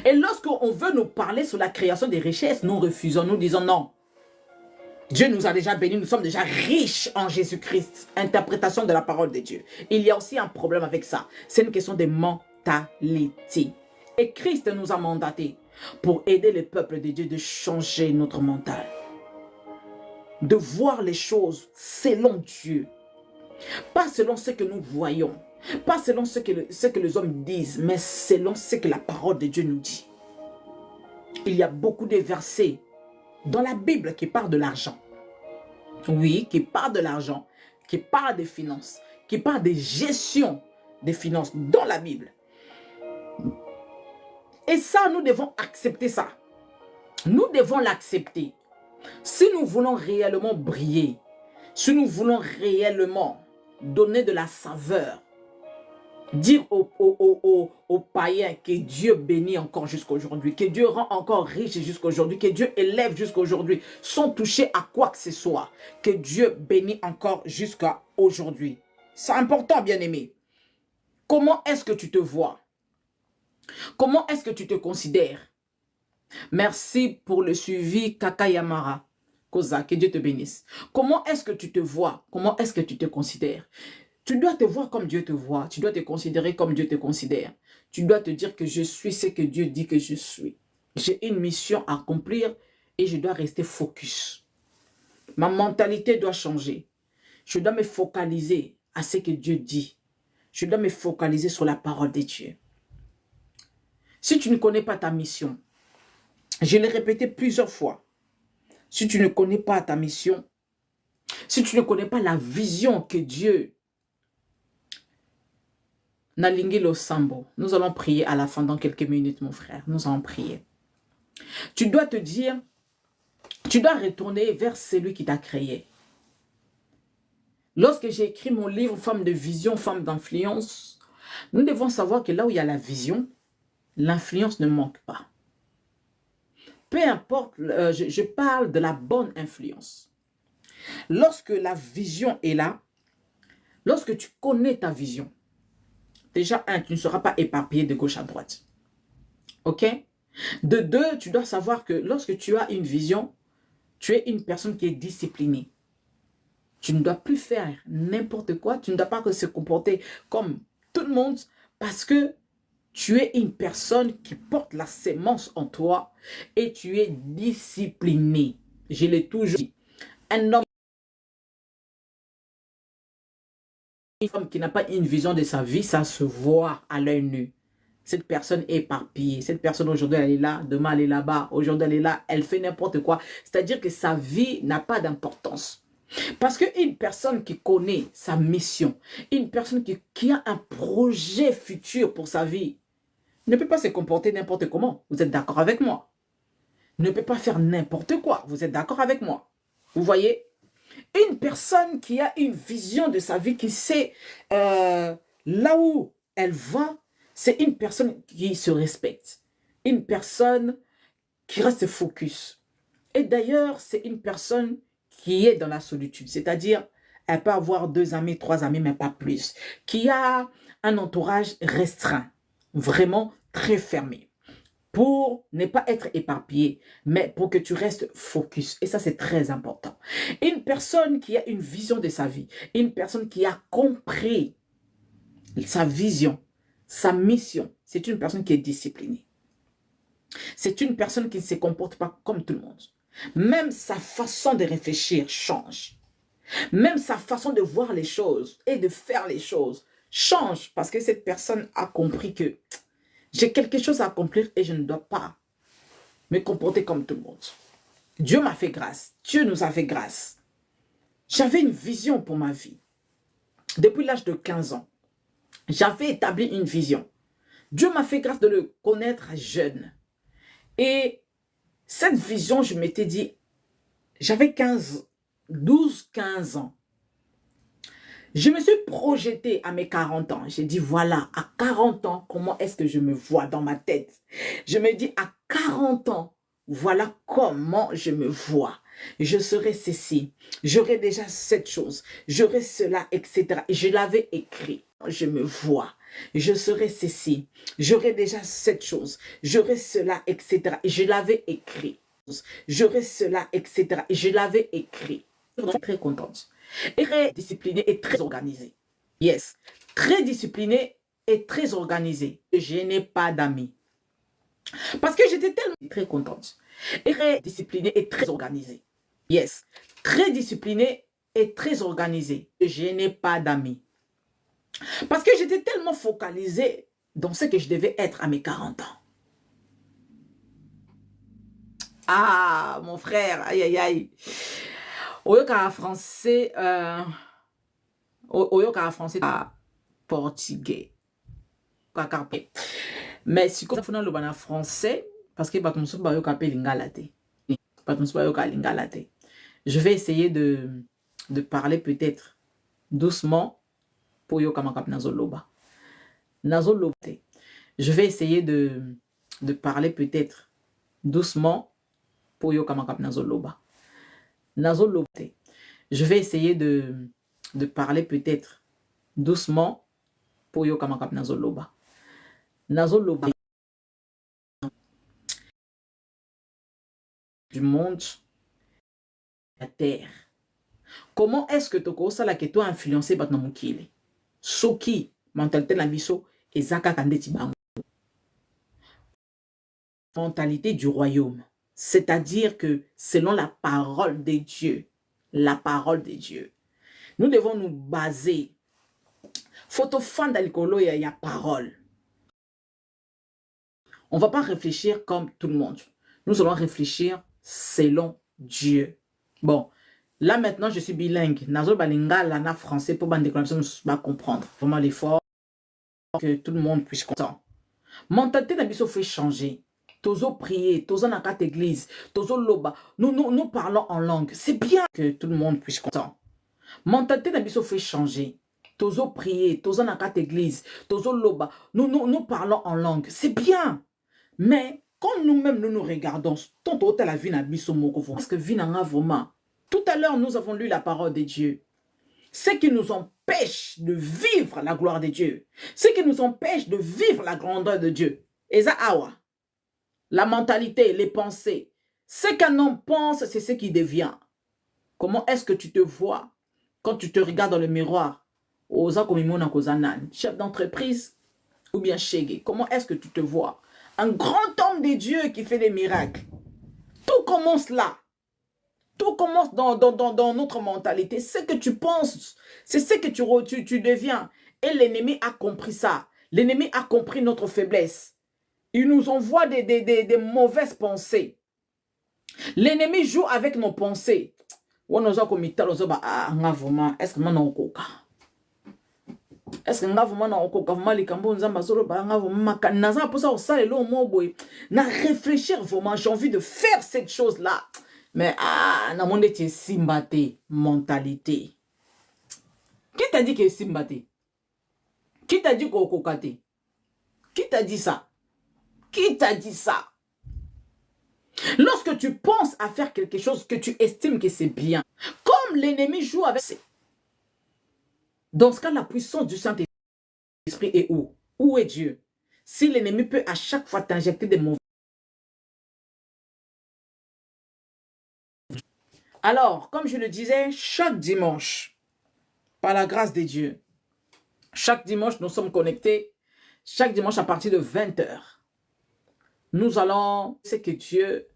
Et lorsqu'on veut nous parler sur la création des richesses, nous refusons, nous disons non. Dieu nous a déjà bénis, nous sommes déjà riches en Jésus-Christ. Interprétation de la parole de Dieu. Il y a aussi un problème avec ça. C'est une question de mentalité. Et Christ nous a mandatés pour aider le peuple de Dieu de changer notre mental. De voir les choses selon Dieu. Pas selon ce que nous voyons. Pas selon ce que les hommes disent, mais selon ce que la parole de Dieu nous dit. Il y a beaucoup de versets dans la Bible qui parlent de l'argent. Oui, qui parlent de l'argent, qui parlent des finances, qui parlent de gestion des finances dans la Bible. Et ça, nous devons accepter ça. Nous devons l'accepter. Si nous voulons réellement briller, si nous voulons réellement donner de la saveur, dire aux païens que Dieu bénit encore jusqu'à aujourd'hui, que Dieu rend encore riche jusqu'à aujourd'hui, que Dieu élève jusqu'à aujourd'hui, sans toucher à quoi que ce soit, que Dieu bénit encore jusqu'à aujourd'hui. C'est important, bien-aimé. Comment est-ce que tu te vois? Comment est-ce que tu te considères? Merci pour le suivi, Kaka Yamara. Koza, que Dieu te bénisse. Comment est-ce que tu te vois? Comment est-ce que tu te considères? Tu dois te voir comme Dieu te voit. Tu dois te considérer comme Dieu te considère. Tu dois te dire que je suis ce que Dieu dit que je suis. J'ai une mission à accomplir et je dois rester focus. Ma mentalité doit changer. Je dois me focaliser à ce que Dieu dit. Je dois me focaliser sur la parole de Dieu. Si tu ne connais pas ta mission, je l'ai répété plusieurs fois, si tu ne connais pas ta mission, si tu ne connais pas la vision que Dieu Nalingi Losambo, nous allons prier à la fin dans quelques minutes, mon frère. Nous allons prier. Tu dois te dire, tu dois retourner vers celui qui t'a créé. Lorsque j'ai écrit mon livre « Femme de vision, femme d'influence », nous devons savoir que là où il y a la vision, l'influence ne manque pas. Peu importe, je parle de la bonne influence. Lorsque la vision est là, lorsque tu connais ta vision, déjà, tu ne seras pas éparpillé de gauche à droite. Ok? De deux, tu dois savoir que lorsque tu as une vision, tu es une personne qui est disciplinée. Tu ne dois plus faire n'importe quoi. Tu ne dois pas se comporter comme tout le monde parce que tu es une personne qui porte la sémence en toi et tu es discipliné. Je l'ai toujours dit. Un homme, une femme qui n'a pas une vision de sa vie, ça se voit à l'œil nu. Cette personne est éparpillée. Cette personne aujourd'hui, elle est là. Demain, elle est là-bas. Aujourd'hui, elle est là. Elle fait n'importe quoi. C'est-à-dire que sa vie n'a pas d'importance. Parce qu'une personne qui connaît sa mission, une personne qui a un projet futur pour sa vie, ne peut pas se comporter n'importe comment. Vous êtes d'accord avec moi? Ne peut pas faire n'importe quoi. Vous êtes d'accord avec moi? Vous voyez? Une personne qui a une vision de sa vie, qui sait là où elle va, c'est une personne qui se respecte. Une personne qui reste focus. Et d'ailleurs, c'est une personne qui est dans la solitude. C'est-à-dire, elle peut avoir 2 amis, 3 amis, mais pas plus. Qui a un entourage restreint. Vraiment très fermé. Pour ne pas être éparpillé, mais pour que tu restes focus. Et ça, c'est très important. Une personne qui a une vision de sa vie, une personne qui a compris sa vision, sa mission, c'est une personne qui est disciplinée. C'est une personne qui ne se comporte pas comme tout le monde. Même sa façon de réfléchir change. Même sa façon de voir les choses et de faire les choses change parce que cette personne a compris que j'ai quelque chose à accomplir et je ne dois pas me comporter comme tout le monde. Dieu m'a fait grâce. Dieu nous a fait grâce. J'avais une vision pour ma vie. Depuis l'âge de 15 ans, j'avais établi une vision. Dieu m'a fait grâce de le connaître jeune. Et cette vision, je m'étais dit, j'avais 12-15 ans. Je me suis projetée à mes 40 ans. J'ai dit, voilà, à 40 ans, comment est-ce que je me vois dans ma tête? Je me dis, à 40 ans, voilà comment je me vois. Je serai ceci, j'aurai déjà cette chose, j'aurai cela, etc. Et je l'avais écrit. Je me vois, je serai ceci, j'aurai déjà cette chose, j'aurai cela, etc. Et je l'avais écrit. J'aurai cela, etc. Et je l'avais écrit. Je suis très contente. Et très disciplinée et très organisée. Yes. Très disciplinée et très organisée. Je n'ai pas d'amis. Parce que j'étais tellement très contente. Et très disciplinée et très organisée. Yes. Très disciplinée et très organisée. Je n'ai pas d'amis. Parce que j'étais tellement focalisée dans ce que je devais être à mes 40 ans. Ah, mon frère, aïe, aïe, aïe. Oyoka français, Oyoka français, portugais. Mais si on a le français, parce que je vais essayer de parler peut-être doucement pour Yoka Makap Nazoloba. Nazoloba. Je vais essayer de parler peut-être doucement pour Yoka Makap Nazoloba. Nazoloba. Je vais essayer de parler peut-être doucement pour Yoka Makap Nazoloba. Nazoloba. Du monde, la terre. Comment est-ce que tu as que tu as influencé Batna Mukile? Soki, mentalité la biso, et Zaka Kandeti Bango. Mentalité du royaume. C'est-à-dire que selon la parole de Dieu, nous devons nous baser. Photo fan d'alcoolo, il y a parole. On ne va pas réfléchir comme tout le monde. Nous allons réfléchir selon Dieu. Bon, là maintenant, je suis bilingue. Nazo balinga, lana français pour bande déclaration, je vais comprendre. Vraiment l'effort que tout le monde puisse comprendre. Mentalité d'Abisso fait changer. Tozo prier, tozo na carte église, tozo loba. Nous parlons en langue. C'est bien que tout le monde puisse comprendre. Mentalité d'Abisso fait changer. Tozo prier, tozo na carte église, tozo loba. Nous parlons en langue. C'est bien. Mais quand nous-mêmes nous regardons, tant à la vie n'Abisso moko, parce que vie n'a vraiment. Tout à l'heure, nous avons lu la parole de Dieu. Ce qui nous empêche de vivre la gloire de Dieu. Ce qui nous empêche de vivre la grandeur de Dieu. Et ça, awa. La mentalité, les pensées. Ce qu'un homme pense, c'est ce qu'il devient. Comment est-ce que tu te vois quand tu te regardes dans le miroir? Chef d'entreprise ou bien chégué. Comment est-ce que tu te vois? Un grand homme de Dieu qui fait des miracles. Tout commence là. Tout commence dans notre mentalité. Ce que tu penses, c'est ce que tu deviens. Et l'ennemi a compris ça. L'ennemi a compris notre faiblesse. Il nous envoie des mauvaises pensées. L'ennemi joue avec nos pensées. Est-ce que est-ce que na réfléchir vraiment, j'ai envie de faire cette chose-là. Mais na monde est simbate mentalité. Qui t'a dit que simbate? Qui t'a dit qu'on kokate? Qui t'a dit ça? Qui t'a dit ça? Lorsque tu penses à faire quelque chose que tu estimes que c'est bien, comme l'ennemi joue avec... Dans ce cas, la puissance du Saint-Esprit est où? Où est Dieu? Si l'ennemi peut à chaque fois t'injecter des mauvais... Alors, comme je le disais, chaque dimanche, par la grâce de Dieu, chaque dimanche, nous sommes connectés. Chaque dimanche à partir de 20 h. Nous allons... C'est que Dieu...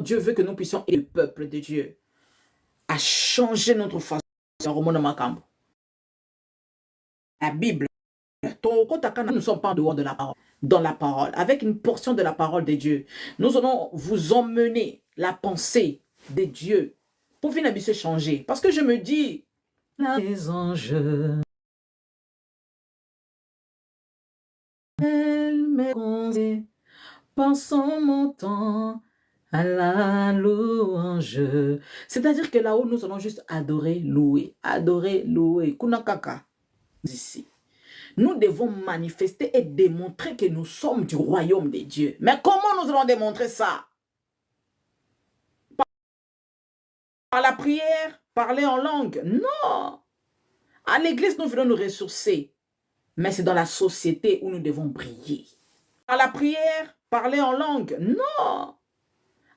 Dieu veut que nous puissions aider le peuple de Dieu à changer notre façon. La Bible, nous ne sommes pas en dehors de la parole, dans la parole, avec une portion de la parole de Dieu. Nous allons vous emmener la pensée de Dieu pour finir se changer. Parce que je me dis, les anges, elle m'est pensons mon temps à la louange. C'est-à-dire que là-haut, nous allons juste adorer, louer. Adorer, louer. Kunakaka. Ici. Nous devons manifester et démontrer que nous sommes du royaume de Dieu. Mais comment nous allons démontrer ça? Par la prière? Parler en langue? Non. À l'église, nous voulons nous ressourcer. Mais c'est dans la société où nous devons briller. Par la prière? Parler en langue? Non.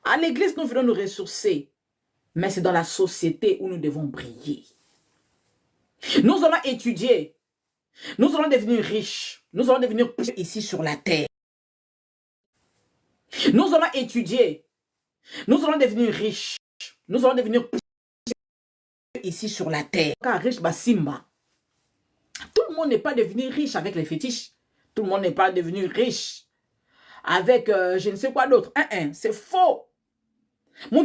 À l'église, nous voulons nous ressourcer. Mais c'est dans la société où nous devons briller. Nous allons étudier. Nous allons devenir riches. Nous allons devenir ici sur la terre. Nous allons étudier. Nous allons devenir riches. Nous allons devenir ici sur la terre. Car riche, Simba. Tout le monde n'est pas devenu riche avec les fétiches. Tout le monde n'est pas devenu riche avec je ne sais quoi d'autre. C'est faux. Un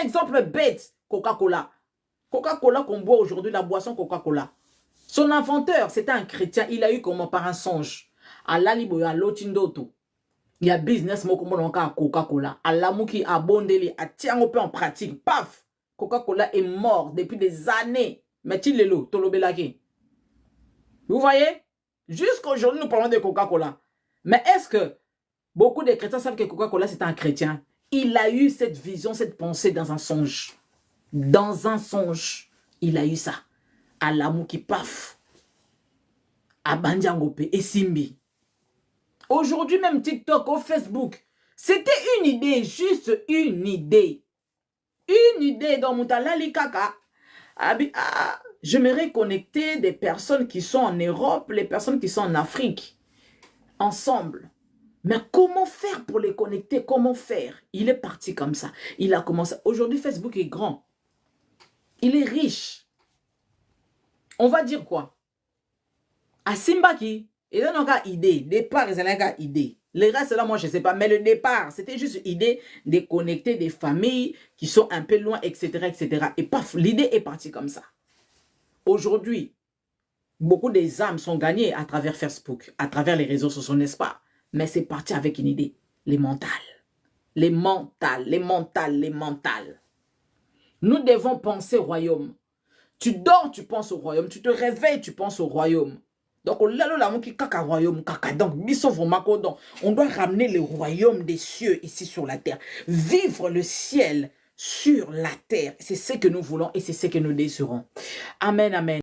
exemple bête, Coca-Cola. Coca-Cola qu'on boit aujourd'hui, la boisson Coca-Cola. Son inventeur, c'était un chrétien. Il a eu comment par un songe. Il y a business à Coca-Cola. Alamuki a bondeli, a tient en pratique. Paf! Coca-Cola est mort depuis des années. Mais il est là, tolobelaki. Vous voyez? Jusqu'aujourd'hui, nous parlons de Coca-Cola. Mais est-ce que beaucoup de chrétiens savent que Coca-Cola, c'est un chrétien? Il a eu cette vision, cette pensée dans un songe. Dans un songe, il a eu ça. Alamuki, paf. A Bandiangope et Simbi. Aujourd'hui, même TikTok ou Facebook, c'était une idée, juste une idée. Une idée dans Moutalali Kaka. J'aimerais connecter des personnes qui sont en Europe, les personnes qui sont en Afrique, ensemble. Mais comment faire pour les connecter? Comment faire? Il est parti comme ça. Il a commencé. Aujourd'hui, Facebook est grand. Il est riche. On va dire quoi? À Simbaki, ils ont une idée. Départ, ils ont une idée. Le reste, là, moi, je ne sais pas. Mais le départ, c'était juste une idée de connecter des familles qui sont un peu loin, etc., etc. Et paf, l'idée est partie comme ça. Aujourd'hui, beaucoup des âmes sont gagnées à travers Facebook, à travers les réseaux sociaux, n'est-ce pas? Mais c'est parti avec une idée. Les mentales. Les mentales, les mentales, les mentales. Nous devons penser au royaume. Tu dors, tu penses au royaume. Tu te réveilles, tu penses au royaume. Donc, on doit ramener le royaume des cieux ici sur la terre. Vivre le ciel sur la terre. C'est ce que nous voulons et c'est ce que nous désirons. Amen, amen.